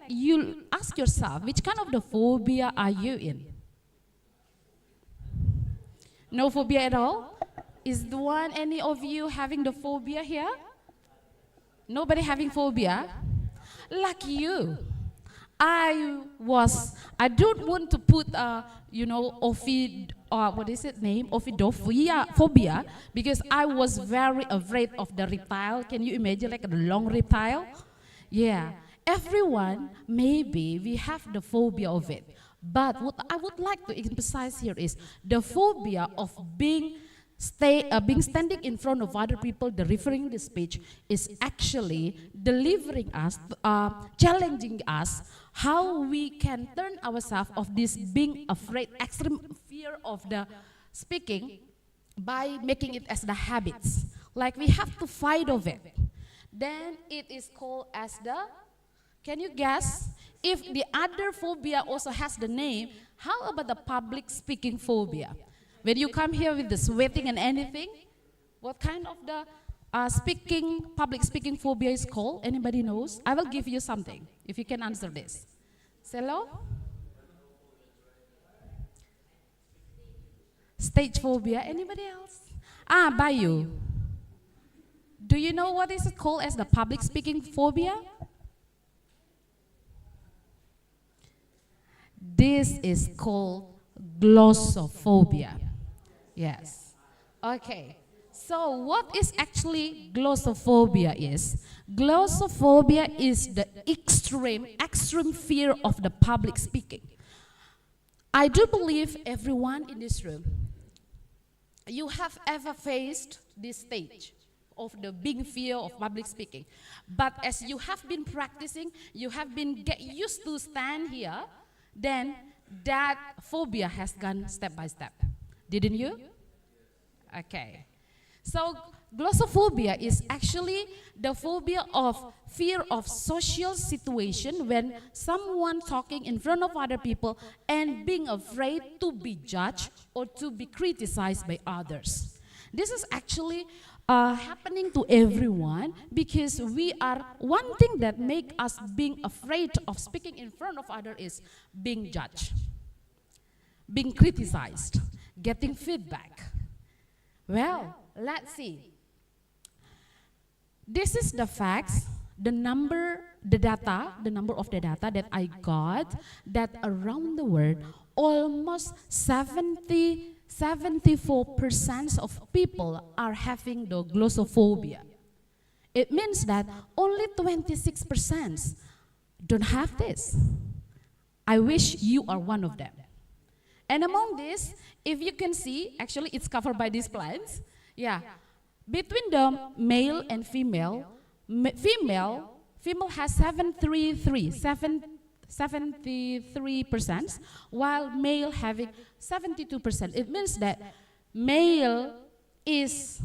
you ask yourself, which kind of the phobia are you in? No phobia at all? Is the one, any of you having the phobia here? Nobody having phobia? Lucky you. I don't want to put, phobia, because I was very afraid of the reptile. Can you imagine like a long reptile? Yeah, everyone, maybe we have the phobia of it. But what I would like to emphasize here is the phobia of being standing in front of other people, delivering the speech, is actually delivering us, challenging us, how we can turn ourselves of this being afraid, extreme fear of the speaking, by making it as the habits. Like we have to fight of it. Then it is called as the, can you guess? If the other phobia also has the name, how about the public speaking phobia? When you come here with the sweating and anything, what kind of the public speaking phobia is called? Anybody knows? I will give you something, if you can answer this. Hello? Stage phobia, anybody else? Bayu. Do you know what is it called as the public speaking phobia? This is called glossophobia. Yes. Okay. So what is actually glossophobia is? Glossophobia is the extreme fear of the public speaking. I do believe everyone in this room, you have ever faced this stage of the big fear of public speaking. But as you have been practicing, you have been get used to stand here, then that phobia has gone step by step. Didn't you? Okay. So glossophobia is actually the phobia of fear of social situation when someone talking in front of other people and being afraid to be judged or to be criticized by others. This is actually happening to everyone because we are, one thing that make us being afraid of speaking in front of others is being judged, being criticized, getting feedback. Well, let's see. This is the facts, the number of the data that I got, that around the world, almost 74% of people are having the glossophobia. It means that only 26% don't have this. I wish you are one of them. And among this, if you can see, actually it's covered by these plants. Yeah, between the male and female, female has 73%, while male having 72%. It means that male is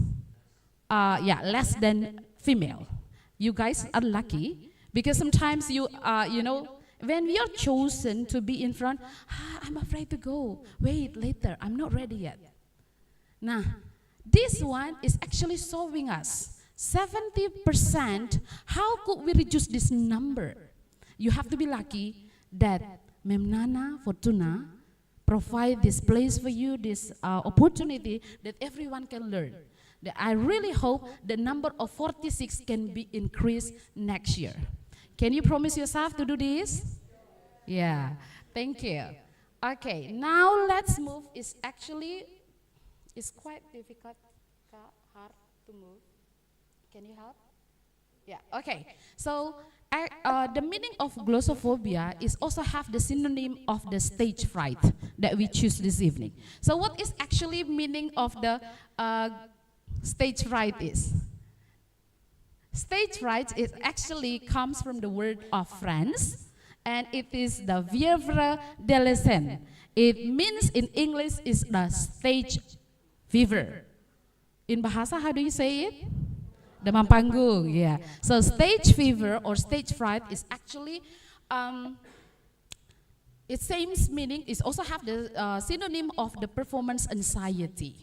less than female. You guys are lucky because sometimes when we are chosen to be in front, I'm afraid to go. Wait, later, I'm not ready yet. Nah, this one is actually showing us 70%. How could we reduce this number? You have to be lucky that Mem Nana, Fortuna, provide this place for you, this opportunity that everyone can learn. That I really hope the number of 46 can be increased next year. Can you promise yourself to do this? Yeah, thank you. Okay, now let's move. It's quite difficult, hard to move. Can you help? Yeah, okay. So the meaning of glossophobia is also have the synonym of the stage fright that we choose this evening. So what is actually meaning of the stage fright is? Stage fright is actually comes from the word of France, and it is the fièvre de la scène. It means in English is the stage fever. In Bahasa, how do you say it? Demam panggung, yeah. So stage fever or stage fright is actually, it same meaning, it also have the synonym of the performance anxiety.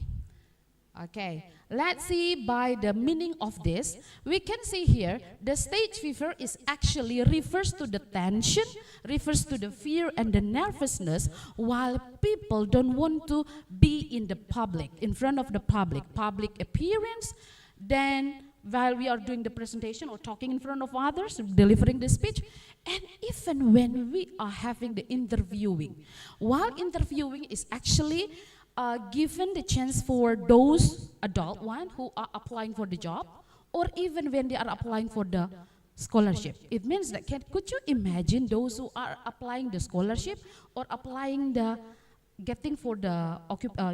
Okay, let's see by the meaning of this. We can see here, the stage fever is actually refers to the tension, refers to the fear and the nervousness while people don't want to be in the public, in front of the public appearance. Then while we are doing the presentation or talking in front of others, delivering the speech, and even when we are having the interviewing. While interviewing is actually given the chance for those adult one who are applying for the job, or even when they are applying for the scholarship. It means that, could you imagine those who are applying the scholarship or applying the getting for the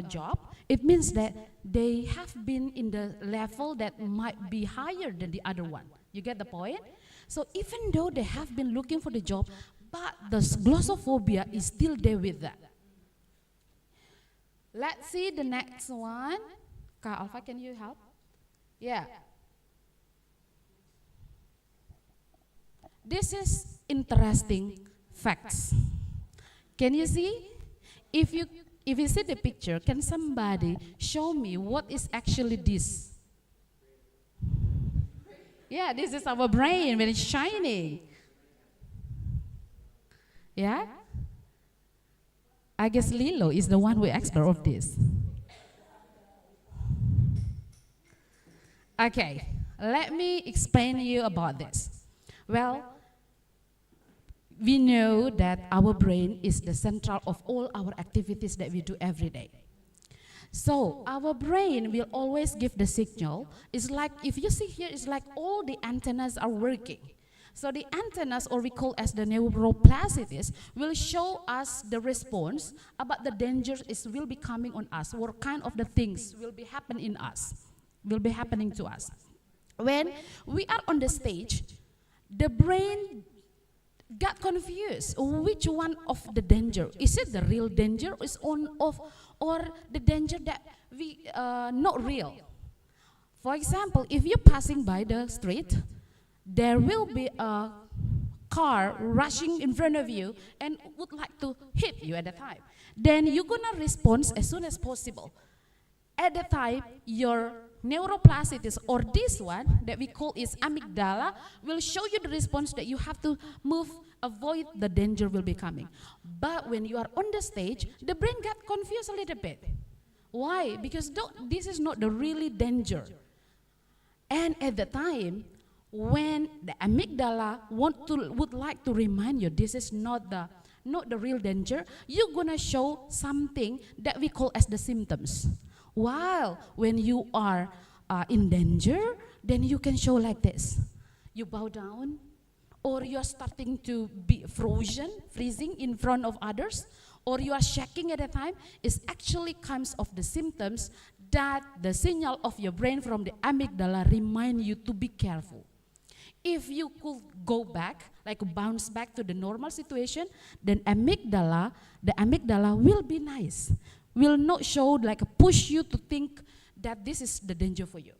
job? It means that they have been in the level that might be higher than the other one. You get the point? So even though they have been looking for the job, but the glossophobia is still there with that. Let's see the next one. Ka Alpha, can you help? Yeah. This is interesting facts. Can you see? If you see the picture, can somebody show me what is actually this? Yeah, this is our brain when it's shining. Yeah? I guess Lilo is the one who expert of this. Okay, let me explain you about this. Well, we know that our brain is the central of all our activities that we do every day. So our brain will always give the signal. It's like, if you see here, it's like all the antennas are working. So the antennas, or we call as the neuroplasticities, will show us the response about the dangers will be coming on us, what kind of the things will be happening to us. When we are on the stage, the brain got confused. Which one of the danger? Is it the real danger or the danger that we not real? For example, if you're passing by the street, there will be a car rushing in front of you and would like to hit you at the time. Then you're gonna respond as soon as possible. At the time, your neuroplasticities, or this one that we call is amygdala, will show you the response that you have to move, avoid the danger will be coming. But when you are on the stage, the brain got confused a little bit. Why? Because this is not the really danger. And at the time, when the amygdala would like to remind you this is not the real danger, you're gonna show something that we call as the symptoms. While when you are in danger, then you can show like this. You bow down, or you are starting to be freezing in front of others, or you are shaking at a time. It actually comes of the symptoms that the signal of your brain from the amygdala remind you to be careful. If you could go back, like bounce back to the normal situation, then the amygdala will be nice, will not show like push you to think that this is the danger for you.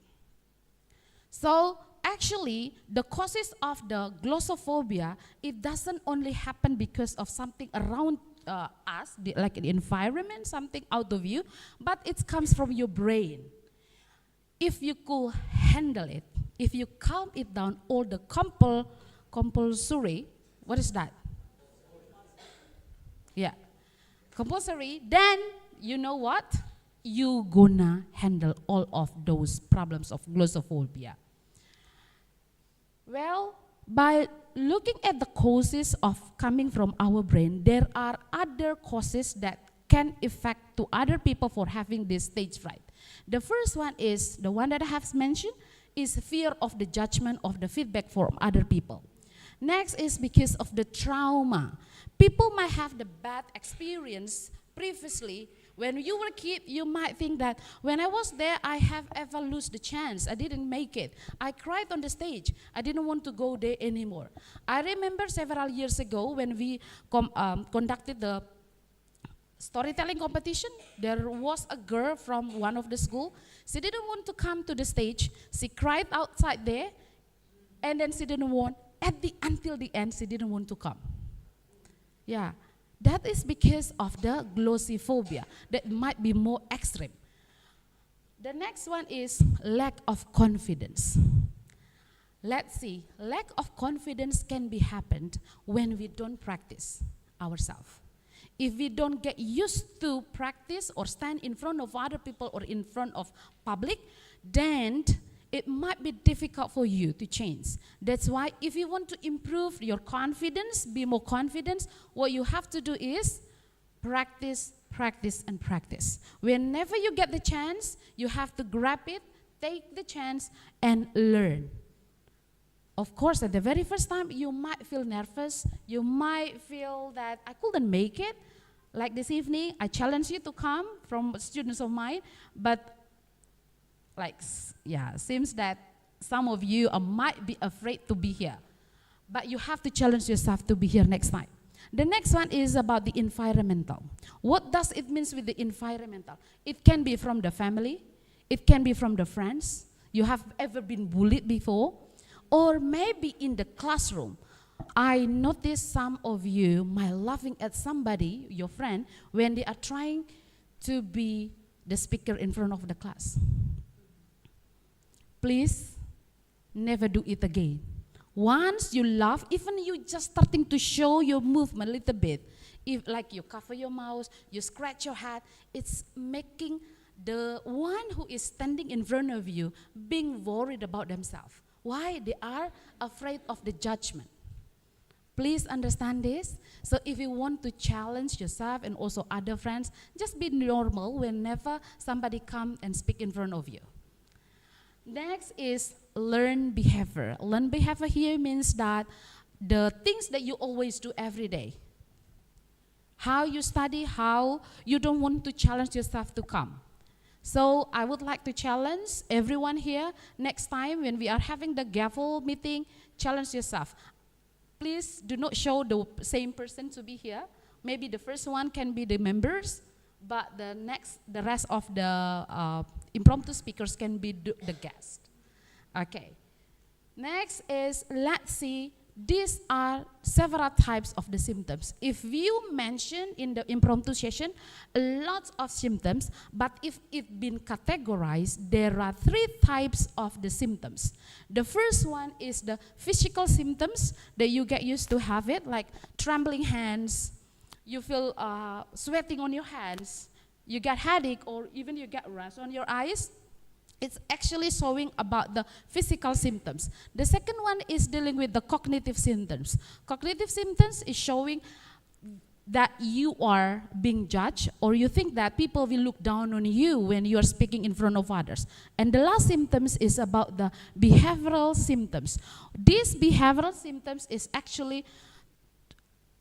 So actually, the causes of the glossophobia, it doesn't only happen because of something around us, like the environment, something out of you, but it comes from your brain. If you could handle it, if you calm it down, all the compulsory, what is that? Yeah, compulsory, then you know what? you gonna handle all of those problems of glossophobia? Well, by looking at the causes of coming from our brain, there are other causes that can affect to other people for having this stage fright. The first one is, the one that I have mentioned, is fear of the judgment of the feedback from other people. Next is because of the trauma. People might have the bad experience previously. When you were a kid, you might think that when I was there, I have ever lose the chance. I didn't make it. I cried on the stage. I didn't want to go there anymore. I remember several years ago when we conducted the storytelling competition, there was a girl from one of the school. She didn't want to come to the stage. She cried outside there, and then she didn't want, until the end, she didn't want to come. Yeah, that is because of the glossophobia. That might be more extreme. The next one is lack of confidence. Let's see, lack of confidence can be happened when we don't practice ourselves. If we don't get used to practice or stand in front of other people or in front of public, then it might be difficult for you to change. That's why if you want to improve your confidence, be more confident, what you have to do is practice, practice, and practice. Whenever you get the chance, you have to grab it, take the chance, and learn. Of course, at the very first time, you might feel nervous. You might feel that I couldn't make it. Like this evening, I challenge you to come from students of mine, but seems that some of you might be afraid to be here. But you have to challenge yourself to be here next time. The next one is about the environmental. What does it mean with the environmental? It can be from the family. It can be from the friends. You have ever been bullied before? Or maybe in the classroom. I noticed some of you might laughing at somebody, your friend, when they are trying to be the speaker in front of the class. Please never do it again. Once you laugh, even you just starting to show your movement a little bit, if like you cover your mouth, you scratch your head, it's making the one who is standing in front of you being worried about themselves. Why? They are afraid of the judgment. Please understand this. So if you want to challenge yourself and also other friends, just be normal whenever somebody comes and speak in front of you. Next is learn behavior. Learn behavior here means that the things that you always do every day. How you study, how you don't want to challenge yourself to come. So I would like to challenge everyone here, next time when we are having the Gavel meeting, challenge yourself. Please do not show the same person to be here. Maybe the first one can be the members, but the rest of the impromptu speakers can be the guest. Okay. Next is, let's see, these are several types of the symptoms. If you mention in the impromptu session, lots of symptoms, but if it's been categorized, there are 3 types of the symptoms. The first one is the physical symptoms that you get used to have it, like trembling hands, you feel sweating on your hands, you get headache, or even you get rash on your eyes. It's actually showing about the physical symptoms. The second one is dealing with the cognitive symptoms. Cognitive symptoms is showing that you are being judged, or you think that people will look down on you when you are speaking in front of others. And the last symptoms is about the behavioral symptoms. These behavioral symptoms is actually,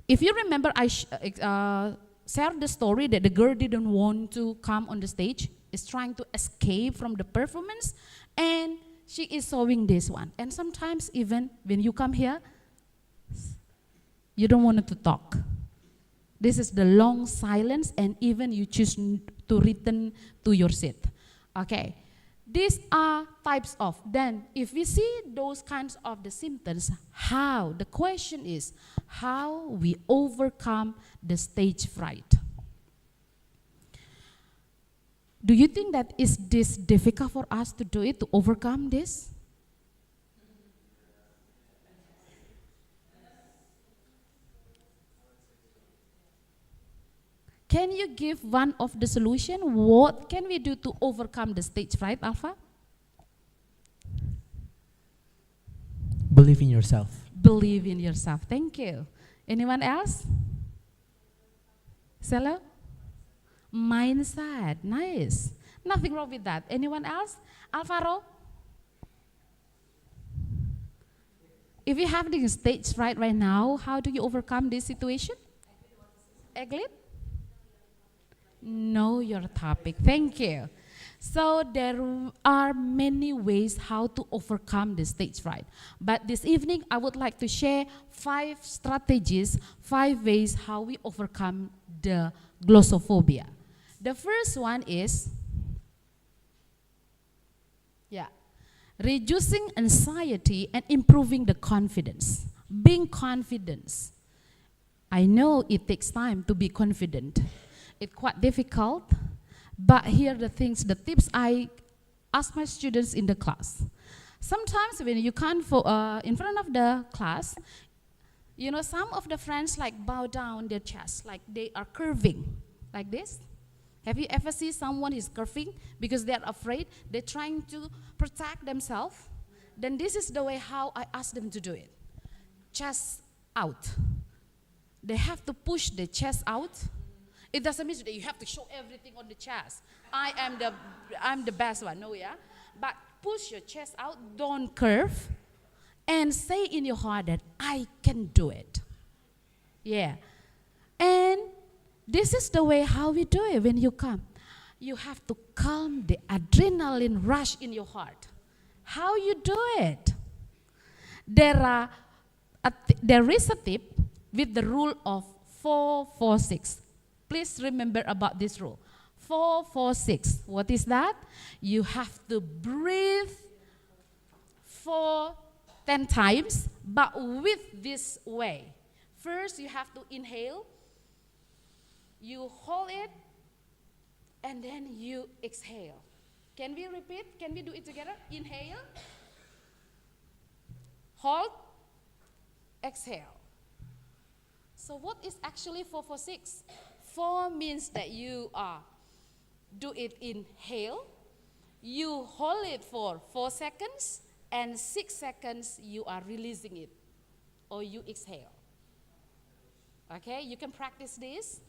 if you remember, I shared the story that the girl didn't want to come on the stage, is trying to escape from the performance, and she is showing this one. And sometimes even when you come here, you don't want to talk. This is the long silence, and even you choose to return to your seat. Okay, these are types of. Then if we see those kinds of the symptoms, how? The question is how we overcome the stage fright. Do you think that is this difficult for us to do it, to overcome this? Can you give one of the solution? What can we do to overcome the stage fright, Alpha? Believe in yourself. Believe in yourself. Thank you. Anyone else? Selo? Mindset. Nice. Nothing wrong with that. Anyone else? Alvaro? If you're having a stage fright right now, how do you overcome this situation? Eglin? Know your topic. Thank you. So there are many ways how to overcome the stage fright. But this evening, I would like to share 5 strategies, 5 ways how we overcome the glossophobia. The first one is, reducing anxiety and improving the confidence. Being confident. I know it takes time to be confident. It's quite difficult, but here are the things, the tips I ask my students in the class. Sometimes when you can't, in front of the class, you know, some of the friends like bow down their chest, like they are curving, like this. Have you ever seen someone is curving because they're afraid, they're trying to protect themselves? Then this is the way how I ask them to do it. Chest out. They have to push the chest out. It doesn't mean that you have to show everything on the chest. I'm the best one, no, yeah? But push your chest out, don't curve, and say in your heart that I can do it. Yeah. And this is the way how we do it when you come. You have to calm the adrenaline rush in your heart. How you do it? There is a tip with the rule of 4-4-6. Please remember about this rule. 4-4-6. What is that? You have to breathe for 10 times, but with this way. First, you have to inhale. You hold it, and then you exhale. Can we repeat? Can we do it together? Inhale, hold, exhale. So what is actually 4-4-6? 4 means that you do it inhale, you hold it for 4 seconds, and 6 seconds you are releasing it, or you exhale. Okay, you can practice this.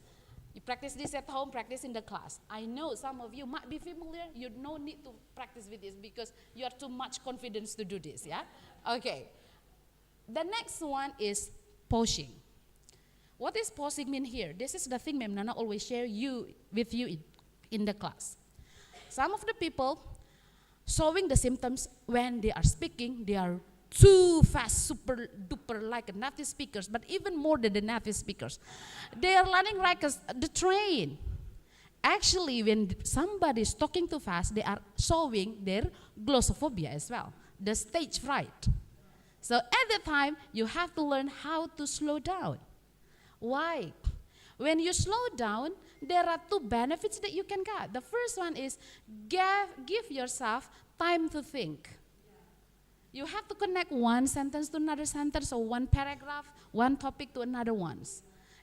You practice this at home, practice in the class. I know some of you might be familiar. You don't need to practice with this because you have too much confidence to do this, yeah? Okay. The next one is pausing. What is pausing mean here? This is the thing Ma'am Nana always share with you in the class. Some of the people showing the symptoms when they are speaking, they are too fast, super duper like native speakers, but even more than the native speakers. They are running like the train. Actually, when somebody is talking too fast, they are showing their glossophobia as well, the stage fright. So at the time, you have to learn how to slow down. Why? When you slow down, there are 2 benefits that you can get. The first one is give yourself time to think. You have to connect one sentence to another sentence, or one paragraph, one topic to another ones.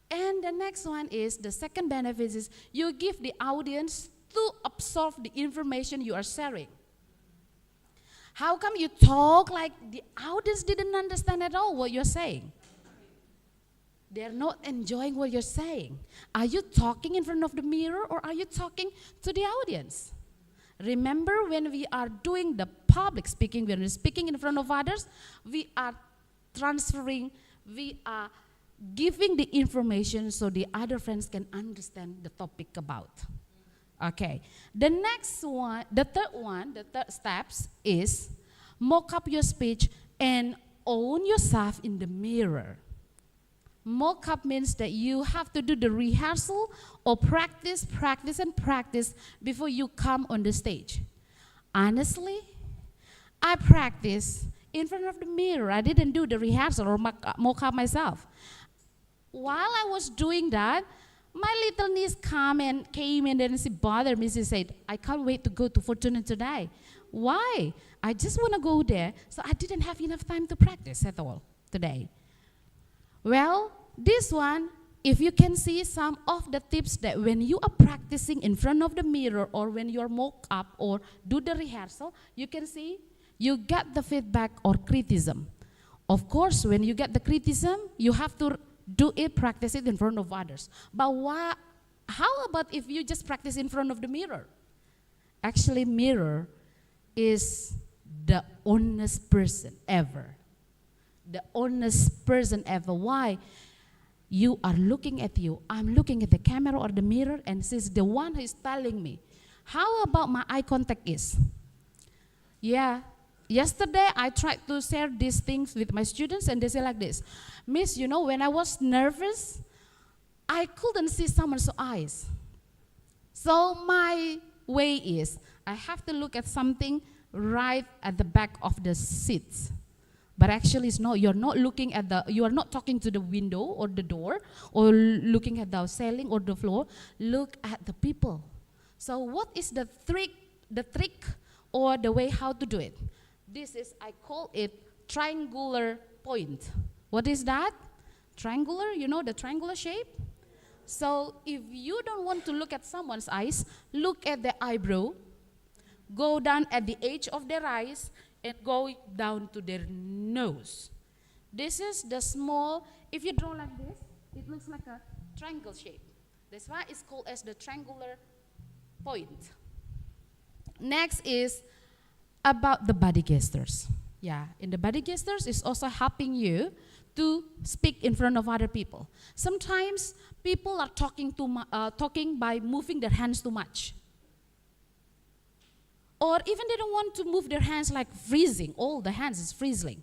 And the next one is, the second benefit is you give the audience to absorb the information you are sharing. How come you talk like the audience didn't understand at all what you're saying? They're not enjoying what you're saying. Are you talking in front of the mirror, or are you talking to the audience? Remember, when we are doing the public speaking, when we're speaking in front of others, we are transferring, we are giving the information so the other friends can understand the topic about. Okay. The next one, the third steps is mock up your speech and own yourself in the mirror. Mock up means that you have to do the rehearsal or practice before you come on the stage. Honestly, I practice in front of the mirror. I didn't do the rehearsal or mock up myself. While I was doing that, my little niece came in and she bothered me. She said, I can't wait to go to Fortuna today. Why? I just want to go there. So I didn't have enough time to practice at all today. Well, this one if you can see some of the tips that when you are practicing in front of the mirror or when you're mock up or do the rehearsal, you can see you get the feedback or criticism. Of course, when you get the criticism, you have to do it, practice it in front of others. But how about if you just practice in front of the mirror? Actually, mirror is the honest person ever. The honest person ever. Why? You are looking at you. I'm looking at the camera or the mirror, and she's the one who is telling me. How about my eye contact is? Yeah. Yesterday, I tried to share these things with my students, and they say like this, Miss, you know, when I was nervous, I couldn't see someone's eyes. So my way is, I have to look at something right at the back of the seat. But actually, it's not. You're not looking at you are not talking to the window or the door or looking at the ceiling or the floor. Look at the people. So what is the trick or the way how to do it? This is, I call it triangular point. What is that? Triangular, you know the triangular shape? So if you don't want to look at someone's eyes, look at the eyebrow, go down at the edge of their eyes, and go down to their nose. This is the small, if you draw like this, it looks like a triangle shape. That's why it's called as the triangular point. Next is about the body gestures. Yeah, in the body gestures, it's also helping you to speak in front of other people. Sometimes people are talking by moving their hands too much. Or even they don't want to move their hands like freezing. All the hands is freezing.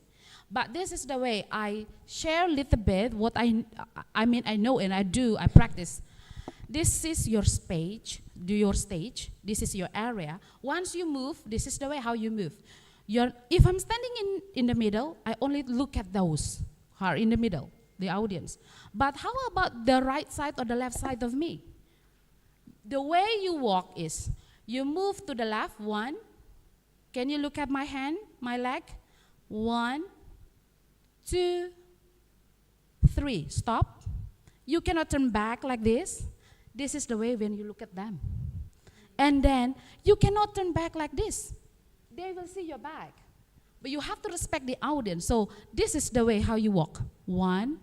But this is the way I share a little bit what I know and I do, I practice. This is your stage, this is your area. Once you move, this is the way how you move. If I'm standing in the middle, I only look at those who are in the middle, the audience. But how about the right side or the left side of me? The way you walk is, you move to the left, 1. Can you look at my hand, my leg? 1, 2, 3. Stop. You cannot turn back like this. This is the way when you look at them. And then you cannot turn back like this. They will see your back. But you have to respect the audience. So this is the way how you walk. 1,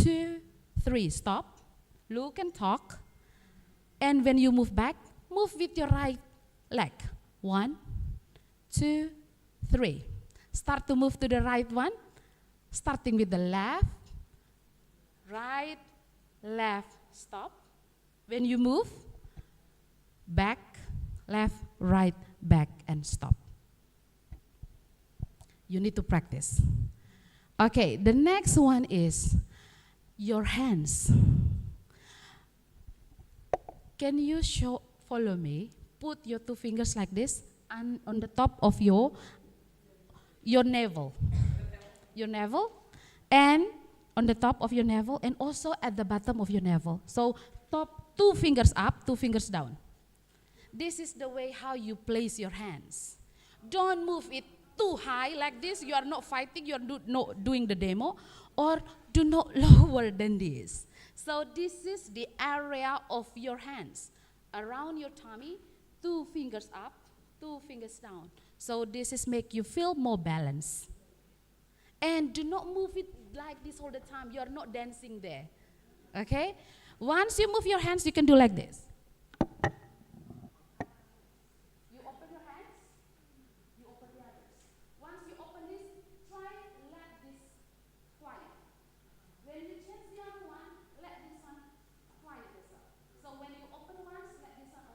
2, 3. Stop. Look and talk. And when you move back, move with your right leg. 1, 2, 3. Start to move to the right one. Starting with the left, right, left, stop. When you move, back, left, right, back, and stop. You need to practice. Okay, the next one is your hands. Can you follow me? Put your 2 fingers like this and on the top of your navel. Your navel, and on the top of your navel, and also at the bottom of your navel. So top 2 fingers up, 2 fingers down. This is the way how you place your hands. Don't move it too high like this. You are not fighting, you are not doing the demo, or do not lower than this. So this is the area of your hands. Around your tummy, 2 fingers up, 2 fingers down. So this is make you feel more balanced. And do not move it like this all the time. You are not dancing there. Okay? Once you move your hands, you can do like this. You open your hands, you open the others. Once you open this, try let this quiet. When you change the other one, let this one quiet yourself. So when you open once, let this one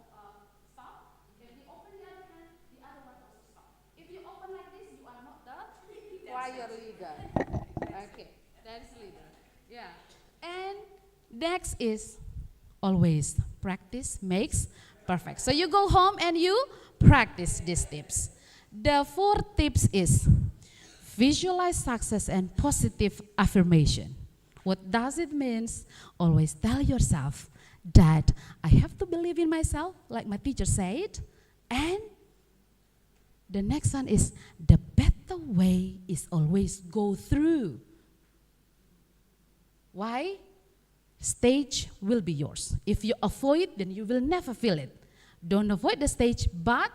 stop. If you open the other hand, the other one also stop. If you open like this, you are not the choir leader. Okay, dance leader. Yeah. And next is always practice makes perfect. So you go home and you practice these tips. The 4th tips is visualize success and positive affirmation. What does it mean? Always tell yourself that I have to believe in myself, like my teacher said. And the next one is the better way is always go through. Why? stage will be yours. If you avoid, then you will never feel it. Don't avoid the stage, but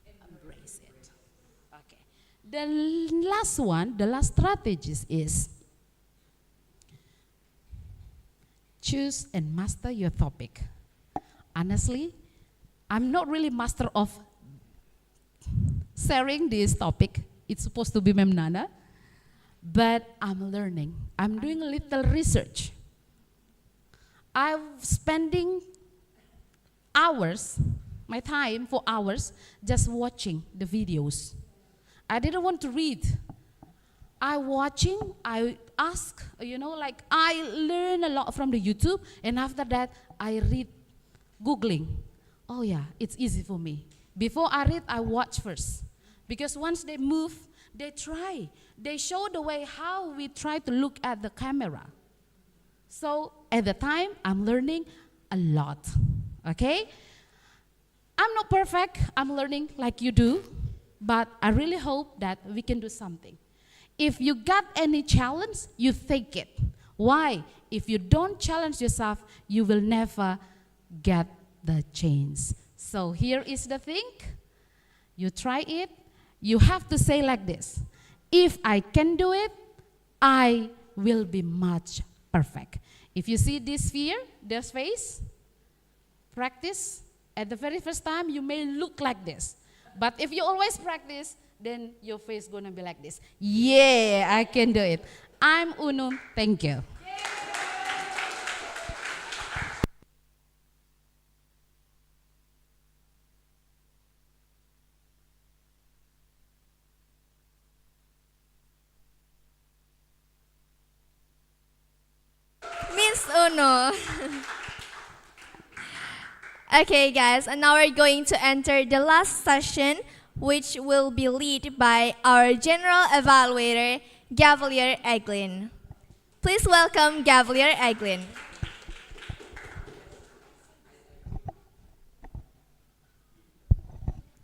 embrace it. Okay. The last one, the last strategy is choose and master your topic. Honestly, I'm not really master of sharing this topic. It's supposed to be Mem Nana, but I'm learning. I'm doing a little research. I'm spending hours, my time for hours, just watching the videos. I didn't want to read. I watching, I ask, like I learn a lot from the YouTube, and after that, I read, Googling. Oh yeah, it's easy for me. Before I read, I watch first. Because once they move, they try. They show the way how we try to look at the camera. So at the time, I'm learning a lot, okay? I'm not perfect, I'm learning like you do, but I really hope that we can do something. If you got any challenge, you take it. Why? If you don't challenge yourself, you will never get the change. So here is the thing. You try it. You have to say like this. If I can do it, I will be much perfect. If you see this fear, this face, practice. At the very first time, you may look like this. But if you always practice, then your face is going to be like this. Yeah, I can do it. I'm Unum. Thank you. Miss Uno. Okay, guys, and now we're going to enter the last session, which will be led by our General Evaluator, Gavelier Eglin. Please welcome Gavelier Eglin.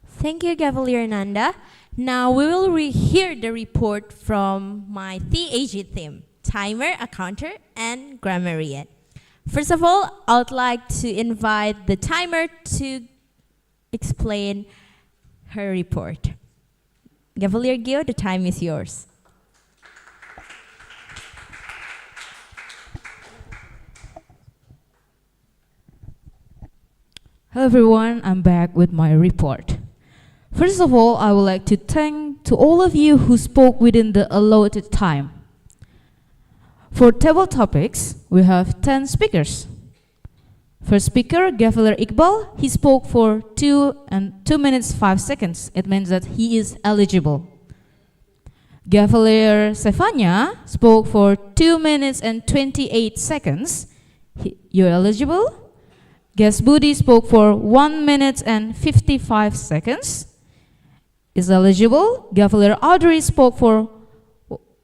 Thank you, Gavelier Nanda. Now we will hear the report from my TAG team, Timer, Accounter, and Grammarian. First of all, I would like to invite the Timer to explain her report. Gavelier Gio, the time is yours. Hello everyone, I'm back with my report. First of all, I would like to thank to all of you who spoke within the allotted time. For table topics, we have 10 speakers. First speaker, Gavel Iqbal, he spoke for 2 minutes 5 seconds. It means that he is eligible. Gavel Stefania spoke for 2 minutes and 28 seconds. You're eligible. Guest Budi spoke for 1 minute and 55 seconds. Is eligible. Gavel Audrey spoke for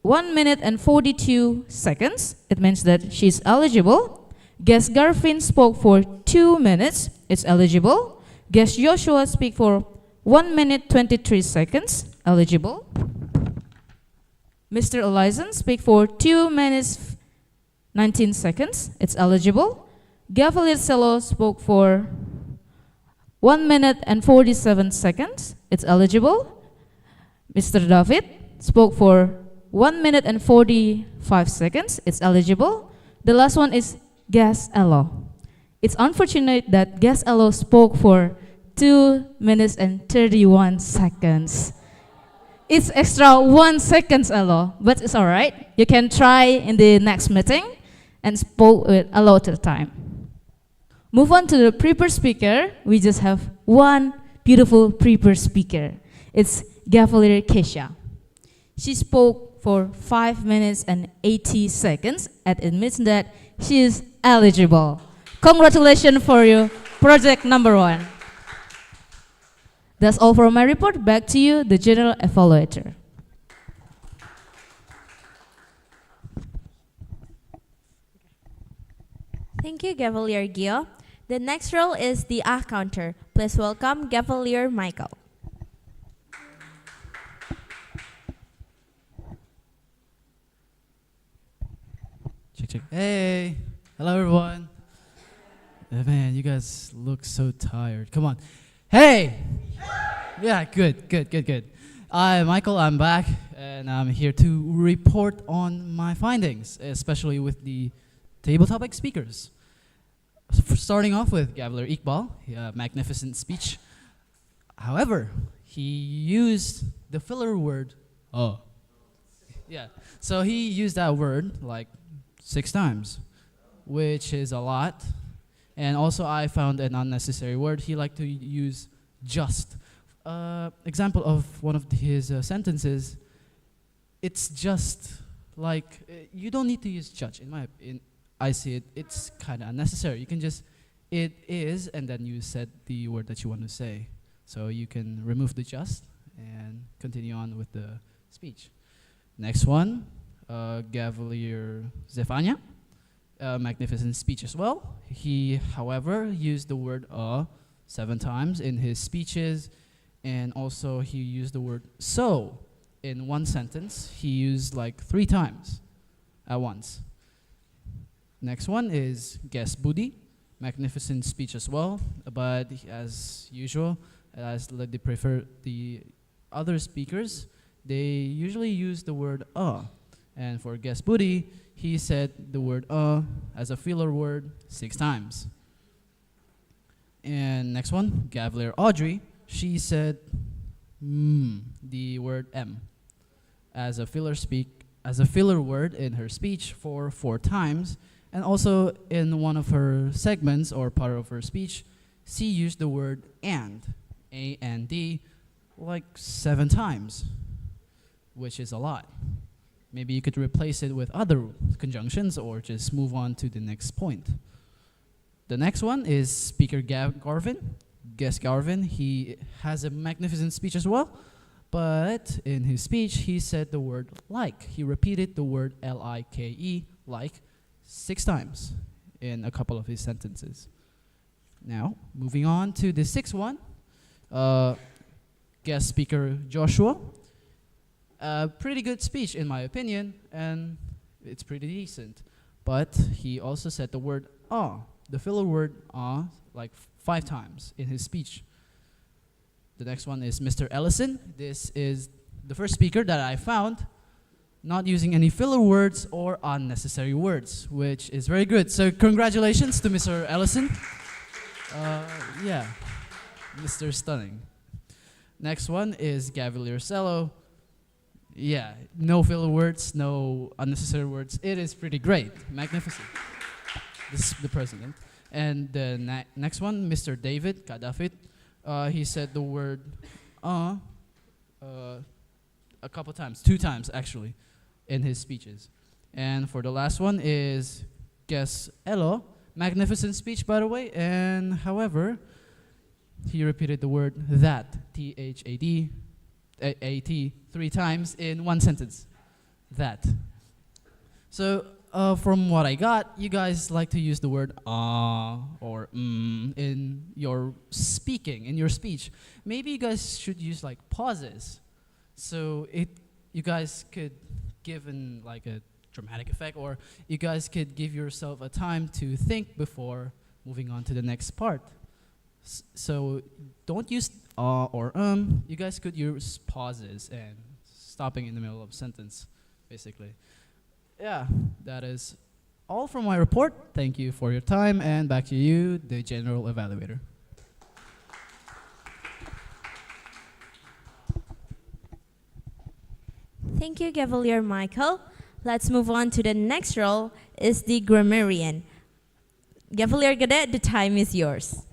1 minute and 42 seconds. It means that she's eligible. Guest Garfin spoke for 2 minutes. It's eligible. Guest Joshua speak for 1 minute 23 seconds. Eligible. Mr. Elizon speak for 2 minutes 19 seconds. It's eligible. Gavelier Celo spoke for 1 minute and 47 seconds. It's eligible. Mr. David spoke for 1 minute and 45 seconds. It's eligible. The last one is Guest Elo. It's unfortunate that Guest Elo spoke for 2 minutes and 31 seconds. It's extra 1 second, Elo, but it's all right. You can try in the next meeting and spoke with a lot of time. Move on to the prepared speaker. We just have one beautiful prepared speaker. It's Gavelier Kesha. She spoke for 5 minutes and 80 seconds, and it means that she is eligible. Congratulations for you, project number 1. That's all for my report. Back to you, the General Evaluator. Thank you, Gavelier Gio. The next role is the accounter. Please welcome Gavelier Michael. Check, check. Hey, Hello, everyone. Man, you guys look so tired. Come on. Hey! Yeah, good. I'm Michael, I'm back, and I'm here to report on my findings, especially with the table topic speakers. Starting off with Gavel Iqbal, magnificent speech. However, he used the filler word, oh. Yeah, so he used that word like 6 times, which is a lot. And also I found an unnecessary word. He liked to use just. Example of one of his sentences, it's just like, you don't need to use judge. I see it, it's kind of unnecessary. You can just, it is, and then you said the word that you want to say. So you can remove the just and continue on with the speech. Next one, Gavalier Zefania. Magnificent speech as well. He, however, used the word 7 times in his speeches, and also he used the word so in one sentence. He used like 3 times at once. Next one is Guest Budi. Magnificent speech as well, but as usual, as they prefer the other speakers, they usually use the word and for Guest Budi, he said the word as a filler word 6 times. And next one, Gavalier Audrey, she said the word as a filler word in her speech for 4 times. And also in one of her segments or part of her speech, she used the word and, A-N-D, like 7 times, which is a lot. Maybe you could replace it with other conjunctions or just move on to the next point. The next one is Speaker Garvin. Guest Garvin, he has a magnificent speech as well, but in his speech, he said the word like. He repeated the word L-I-K-E, like, 6 times in a couple of his sentences. Now, moving on to the 6th one, guest speaker Joshua. Pretty good speech in my opinion, and it's pretty decent. But he also said the word the filler word like 5 times in his speech. The next one is Mr. Ellison. This is the first speaker that I found not using any filler words or unnecessary words, which is very good. So congratulations to Mr. Ellison. Yeah, Mr. Stunning. Next one is Gavalier Cello. Yeah, no filler words, no unnecessary words. It is pretty great, magnificent. This is the president. And the next one, Mr. David Kadafit. He said the word a couple times, 2 times actually, in his speeches. And for the last one is guest Elo. Magnificent speech, by the way. And however, he repeated the word that, T-H-A-D, A-T, 3 times in one sentence. That. So from what I got, you guys like to use the word or in your speaking, in your speech. Maybe you guys should use like pauses, so you guys could give in like a dramatic effect, or you guys could give yourself a time to think before moving on to the next part. So don't use or you guys could use pauses and stopping in the middle of a sentence, basically. Yeah, that is all from my report. Thank you for your time, and back to you, the General Evaluator. Thank you, Gavalier Michael. Let's move on to the next role, is the grammarian. Gavalier Gadet, the time is yours.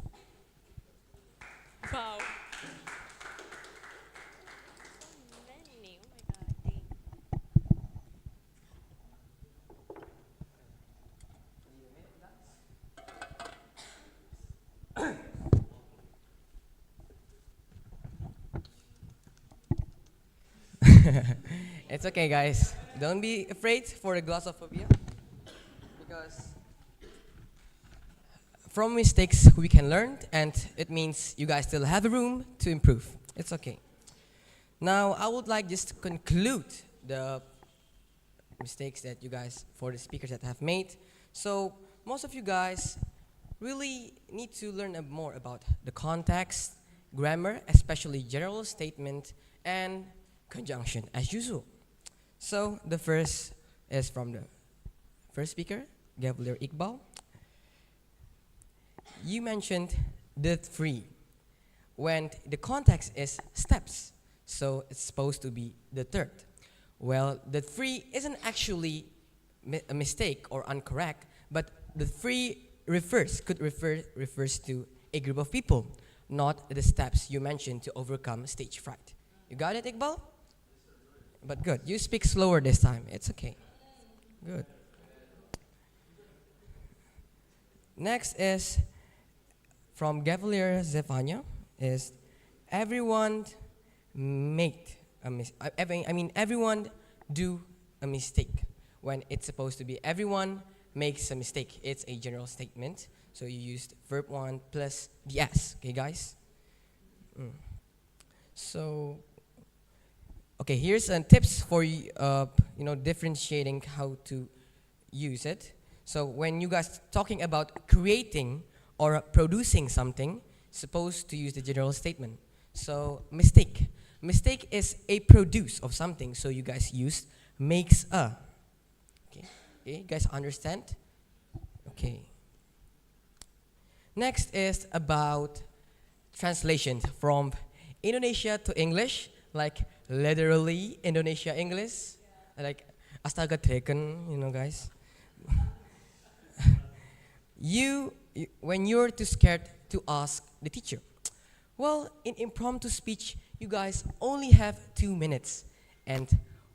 Wow. It's okay, guys. Don't be afraid for the glossophobia, because from mistakes we can learn, and it means you guys still have room to improve. It's okay. Now, I would like just to conclude the mistakes that you guys, for the speakers that have made. So most of you guys really need to learn more about the context, grammar, especially general statement, and conjunction as usual. So the first is from the first speaker, Gavel Iqbal. You mentioned the three when the context is steps, so it's supposed to be the third. Well, the three isn't actually a mistake or incorrect, but the three refers to a group of people, not the steps you mentioned to overcome stage fright. You got it, Iqbal? But good. You speak slower this time. It's okay. Good. Next is from Gavalier Zefania is everyone made a mistake. Everyone do a mistake when it's supposed to be everyone makes a mistake. It's a general statement. So you used verb 1 plus the S. Okay, guys? So, okay, here's some tips for differentiating how to use it. So when you guys talking about creating or producing something, supposed to use the general statement. So mistake. Mistake is a produce of something. So you guys use makes a. Okay, you guys understand? Okay. Next is about translation from Indonesia to English, like literally Indonesia English, like astaga taken, guys. When you're too scared to ask the teacher, well, in impromptu speech, you guys only have 2 minutes, and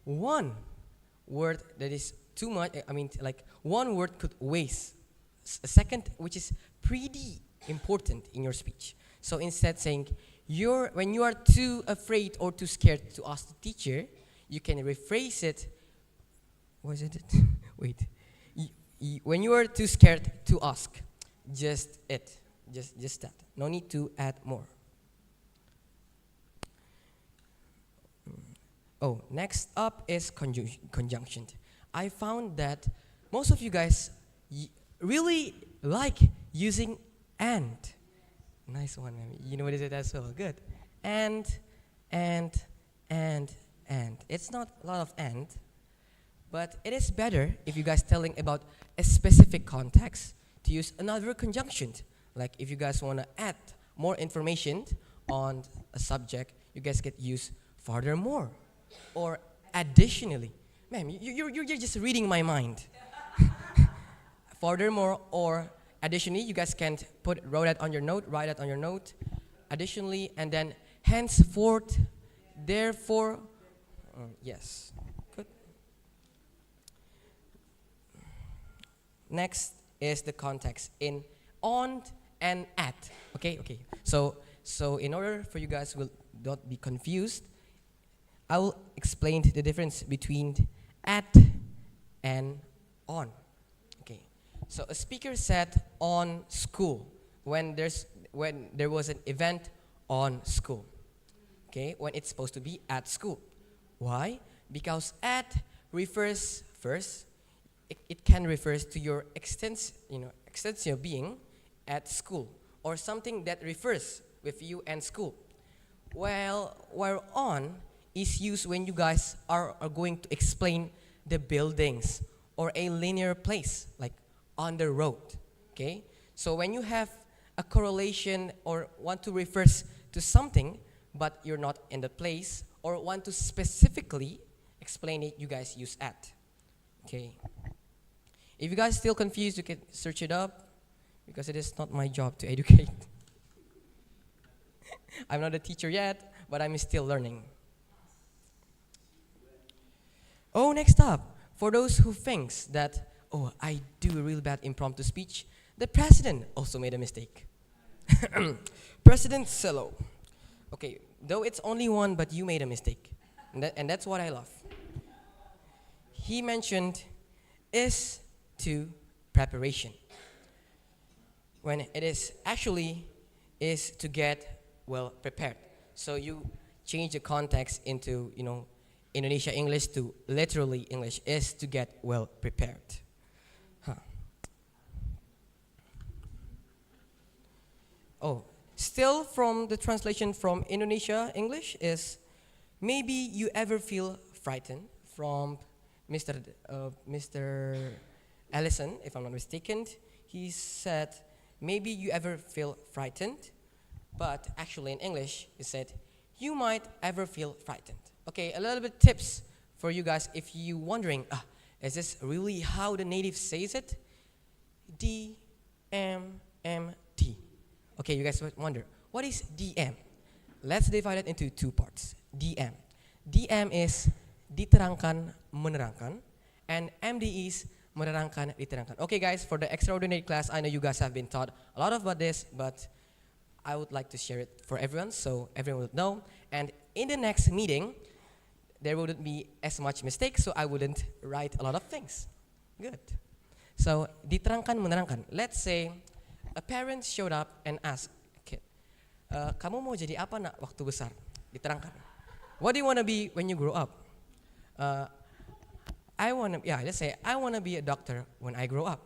one word that is too much. Like one word could waste a second, which is pretty important in your speech. So instead saying, when you are too afraid or too scared to ask the teacher, you can rephrase it. What is it? Wait. When you are too scared to ask, just that. No need to add more. Oh, next up is conjunction. I found that most of you guys really like using and. Nice one, man. You know what is it as well? Good. And. It's not a lot of and, but it is better if you guys telling about a specific context to use another conjunction. Like if you guys want to add more information on a subject, you guys get use furthermore or additionally. Ma'am, you're just reading my mind. Furthermore or additionally, you guys can write that on your note. Additionally, and then henceforth, therefore, yes. Good. Next is the context in on and at. Okay. So in order for you guys will not be confused, I will explain the difference between at and on. Okay. So a speaker said on school when there was an event on school. Okay, when it's supposed to be at school. Why? Because at refers first. It can refer to your extension of being at school or something that refers with you and school. Well, while on is used when you guys are going to explain the buildings or a linear place like on the road. Okay, so when you have a correlation or want to refer to something but you're not in the place or want to specifically explain it, you guys use at. Okay. If you guys still confused, you can search it up because it is not my job to educate. I'm not a teacher yet, but I'm still learning. Oh, next up, for those who thinks that, I do a real bad impromptu speech, the president also made a mistake. President Cello. Okay, though it's only one, but you made a mistake. And that's what I love. He mentioned is to preparation. When it is actually is to get well prepared. So you change the context into, Indonesia English to literally English is to get well prepared. Oh, still from the translation from Indonesia English is maybe you ever feel frightened from Mr. Allison, if I'm not mistaken. He said, maybe you ever feel frightened, but actually in English, he said, you might ever feel frightened. Okay, a little bit tips for you guys if you wondering, is this really how the native says it? DMMT. Okay, you guys wonder, what is DM? Let's divide it into two parts. DM. DM is diterangkan, menerangkan, and MD is menerangkan, diterangkan. Okay, guys, for the extraordinary class, I know you guys have been taught a lot about this, but I would like to share it for everyone so everyone would know. And in the next meeting, there wouldn't be as much mistakes, so I wouldn't write a lot of things. Good. So, diterangkan, menerangkan. Let's say a parent showed up and asked a kid, kamu mau jadi apa nak waktu besar? Diterangkan. What do you want to be when you grow up? Let's say I want to be a doctor when I grow up.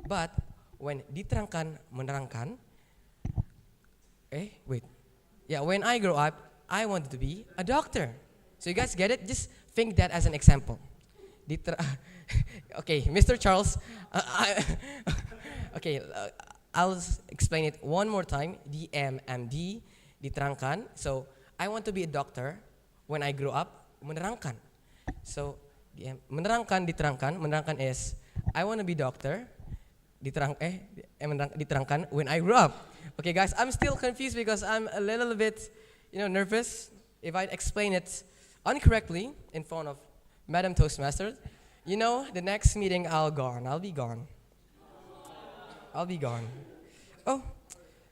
But when diterangkan, menerangkan, when I grow up, I wanted to be a doctor. So you guys get it? Just think that as an example. Okay, Mr. Charles. I'll explain it one more time. DMMD, diterangkan. So I want to be a doctor when I grow up. Menerangkan. So menerangkan, diterangkan. Menerangkan is I want to be doctor. Diterangkan when I grow up. Okay, guys, I'm still confused because I'm a little bit, nervous. If I explain it incorrectly in front of Madam Toastmaster, the next meeting I'll be gone. Oh,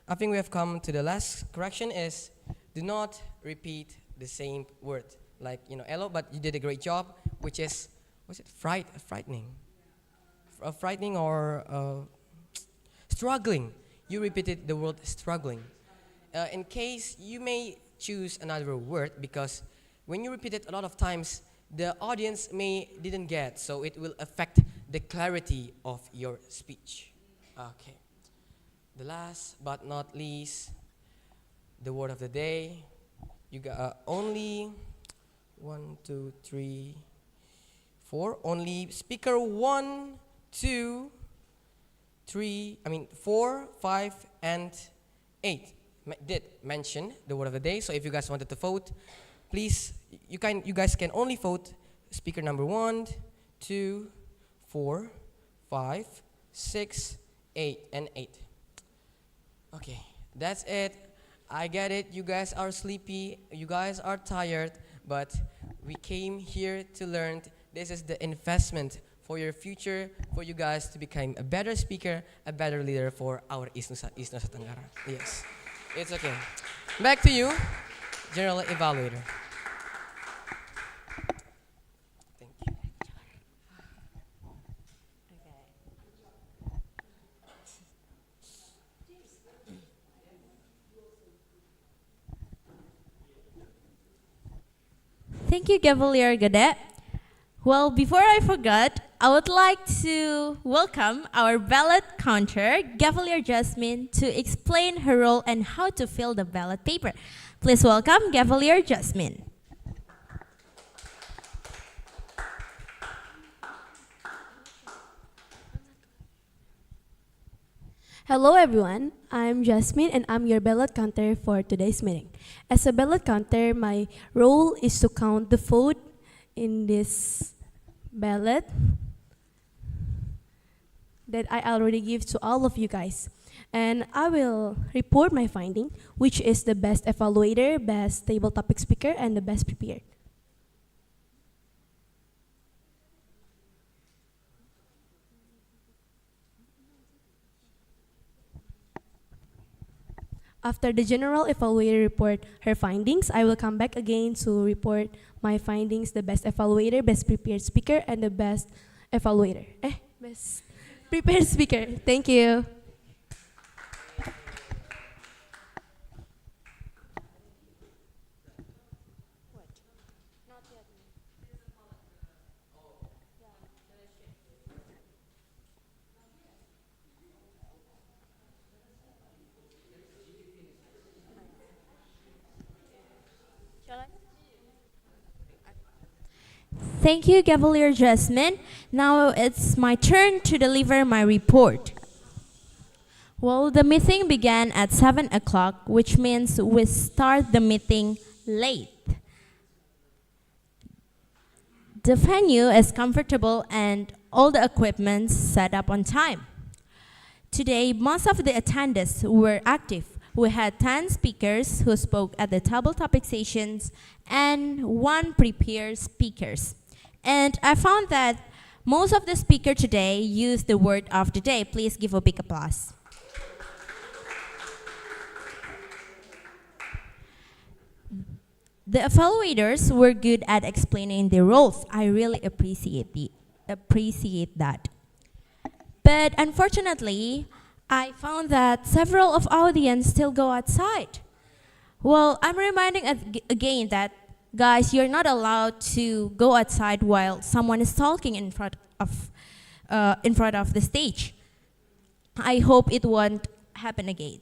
I think we have come to the last correction is do not repeat the same word. Like, hello, but you did a great job, which is, was it frightening? Frightening or struggling. You repeated the word struggling. In case you may choose another word because when you repeat it a lot of times, the audience didn't get, so it will affect the clarity of your speech. Okay. The last but not least, the word of the day. You got only 1, 2, 3, 4. Only speaker 1, 2, 3. 4, 5, and 8 did mention the word of the day. So if you guys wanted to vote, please, you guys can only vote speaker number 1, 2, 4, 5, 6, 8, and 8. Okay, that's it. I get it. You guys are sleepy. You guys are tired. But we came here to learn. This is the investment for your future, for you guys to become a better speaker, a better leader for our East Nusa Tenggara. Yes, it's okay. Back to you, General Evaluator. Thank you. Thank you, Gavelier Gade. Well, before I forget, I would like to welcome our ballot counter, Gavelier Jasmine, to explain her role and how to fill the ballot paper. Please welcome Gavelier Jasmine. Hello everyone, I'm Jasmine and I'm your ballot counter for today's meeting. As a ballot counter, my role is to count the vote in this ballot that I already give to all of you guys. And I will report my finding, which is the best evaluator, best table topic speaker, and the best prepared. After the general evaluator report her findings, I will come back again to report my findings, the best evaluator, best prepared speaker, and the best evaluator. Best prepared speaker. Thank you. Thank you, Cavalier Jasmine. Now it's my turn to deliver my report. Well, the meeting began at 7 o'clock, which means we start the meeting late. The venue is comfortable and all the equipment set up on time. Today, most of the attendees were active. We had 10 speakers who spoke at the table topic sessions and 1 prepared speakers. And I found that most of the speakers today used the word of the day. Please give a big applause. The evaluators were good at explaining their roles. I really appreciate that. But unfortunately, I found that several of audience still go outside. Well, I'm reminding again that, guys, you're not allowed to go outside while someone is talking in front of the stage. I hope it won't happen again.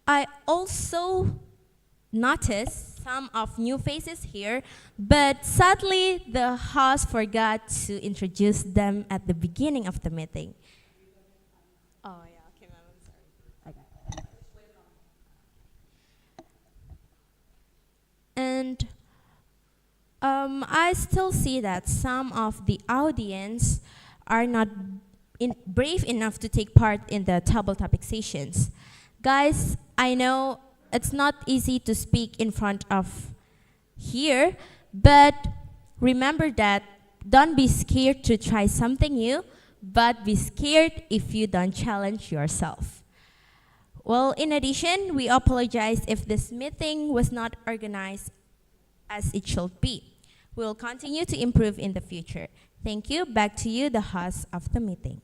I also noticed some of new faces here, but sadly, the host forgot to introduce them at the beginning of the meeting. Oh, yeah, okay, ma'am, I'm sorry. Okay. And I still see that some of the audience are not brave enough to take part in the table topic sessions. Guys, I know it's not easy to speak in front of here, but remember that don't be scared to try something new, but be scared if you don't challenge yourself. Well, in addition, we apologize if this meeting was not organized as it should be. We'll continue to improve in the future. Thank you. Back to you, the host of the meeting.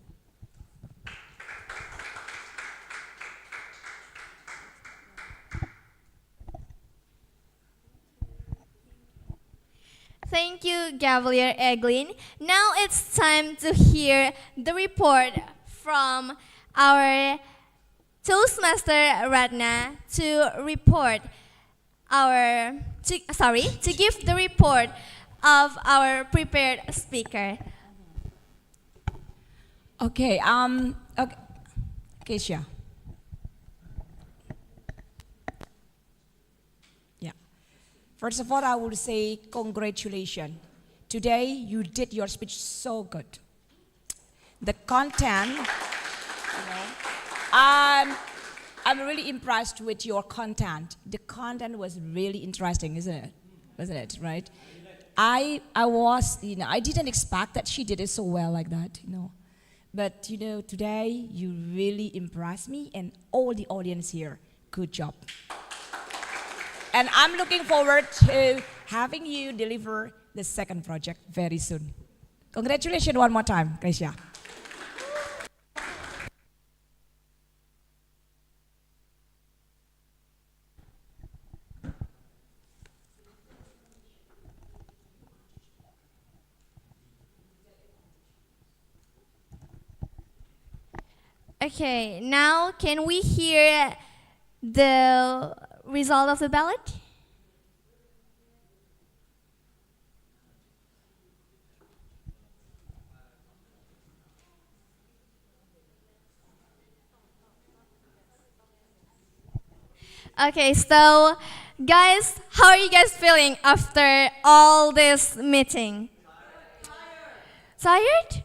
Thank you, Gavalier Eglin. Now it's time to hear the report from our Toastmaster Ratna to give the report of our prepared speaker. Okay, Keisha. Yeah. First of all, I would say congratulations. Today, you did your speech so good. The content, I'm really impressed with your content. The content was really interesting, isn't it? Wasn't it, right? I was, I didn't expect that she did it so well like that, But, today you really impressed me and all the audience here. Good job. And I'm looking forward to having you deliver the second project very soon. Congratulations one more time, Keisha. Okay, now can we hear the result of the ballot? Okay, so guys, how are you guys feeling after all this meeting? Tired?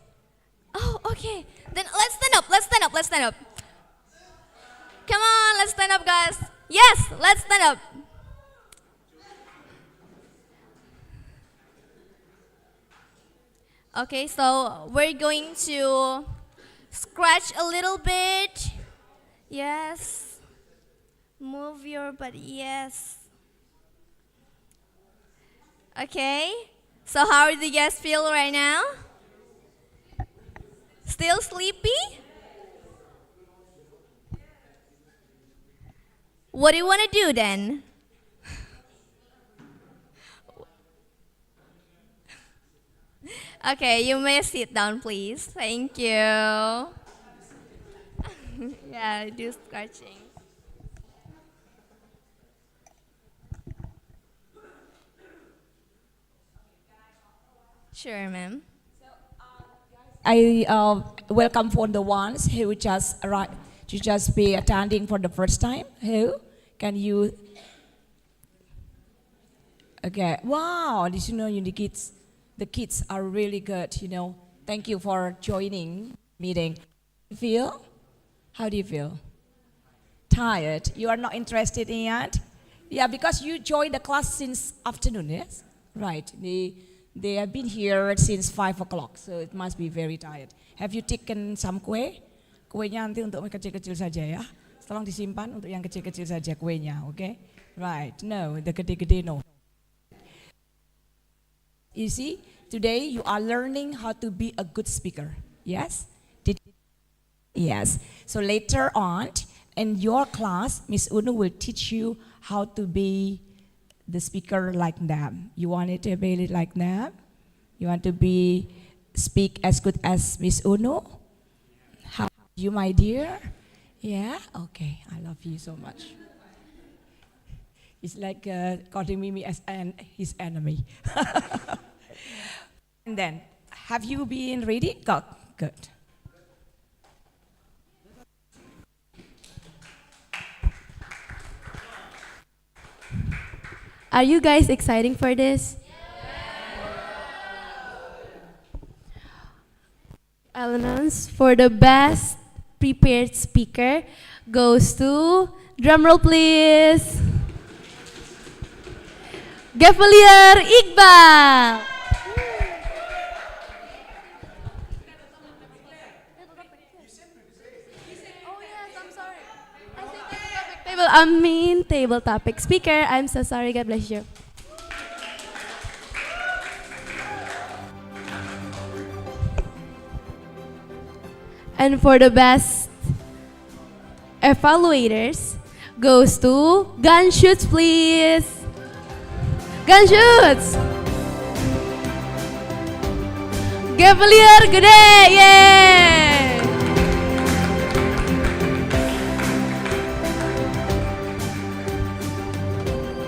Oh, okay. Then let's stand up, let's stand up, let's stand up. Come on, let's stand up, guys. Yes, let's stand up. Okay, so we're going to scratch a little bit. Yes. Move your body, yes. Okay, so how do you guys feel right now? Still sleepy? What do you want to do then? Okay, you may sit down, please. Thank you. Yeah, do scratching. Sure, ma'am. I welcome for the ones who just be attending for the first time. Who can you? Okay. Wow. Did you know the kids? The kids are really good. Thank you for joining meeting. Feel? How do you feel? Tired? You are not interested in it? Yeah, because you joined the class since afternoon, yes? Right. They have been here since 5 o'clock, so it must be very tired. Have you taken some kue? Kuenya nanti untuk yang kecil-kecil saja ya. Tolong disimpan untuk yang kecil-kecil saja kuenya, okay? Right. No, the gede-gede no. You see, today you are learning how to be a good speaker. Yes? Yes. So later on, in your class, Miss Unu will teach you how to be the speaker like them. You want it to be like them? You want to speak as good as Miss Unu? How you, my dear? Yeah? Okay. I love you so much. It's like calling me as his enemy. And then, have you been ready? Good. Are you guys excited for this? I'll announce for the best prepared speaker goes to, drumroll please, Gavelier Iqbal. Table topic speaker. I'm so sorry. God bless you. And for the best evaluators goes to Gunshoots, please. Gunshoots. Gavelier Gede, yay!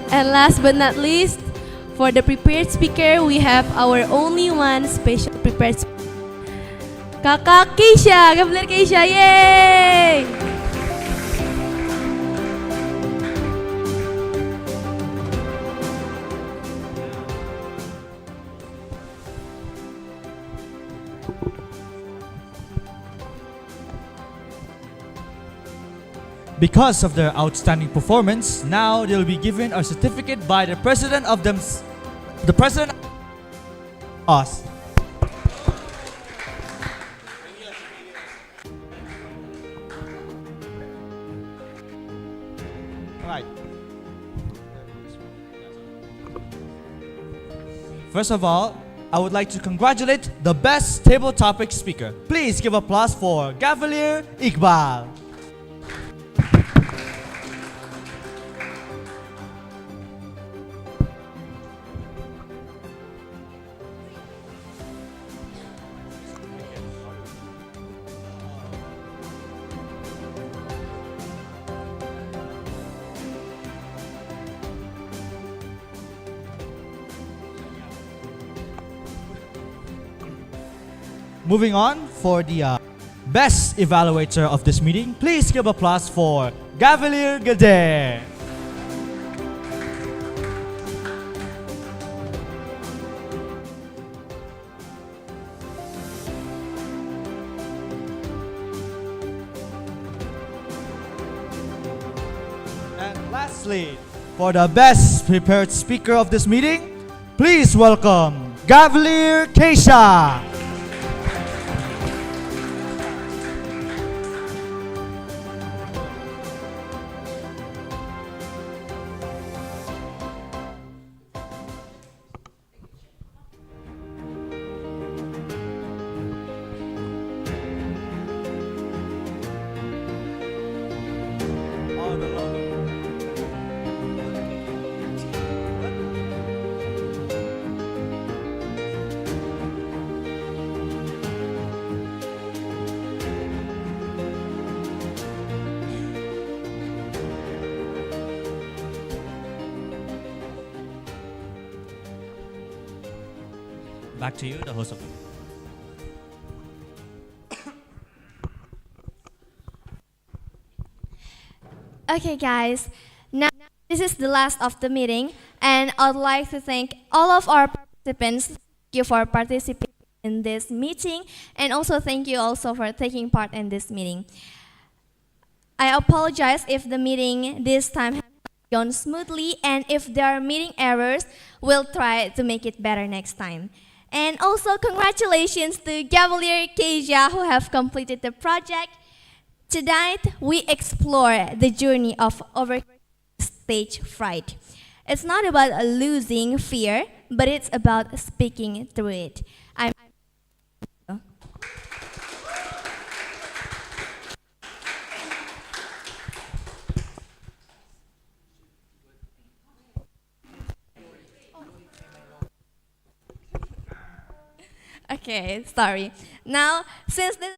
And last but not least, for the prepared speaker, we have our only one special prepared speaker. Kakak Keisha, Gavelier Keisha, yay! Because of their outstanding performance, now they'll be given a certificate by the president of the president of us. Right. First of all, I would like to congratulate the best table topic speaker. Please give applause for Gavelier Iqbal. Moving on, for the best evaluator of this meeting, please give applause for Gavelier Gede. And lastly, for the best prepared speaker of this meeting, please welcome Gavelier Keisha. Back to you, the host of. Okay, guys. Now, this is the last of the meeting, and I'd like to thank all of our participants. Thank you for participating in this meeting, and also thank you also for taking part in this meeting. I apologize if the meeting this time has gone smoothly, and if there are meeting errors, we'll try to make it better next time. And also, congratulations to Gavelier Keja who have completed the project. Tonight, we explore the journey of overcoming stage fright. It's not about losing fear, but it's about speaking through it. Okay, sorry. Now, since this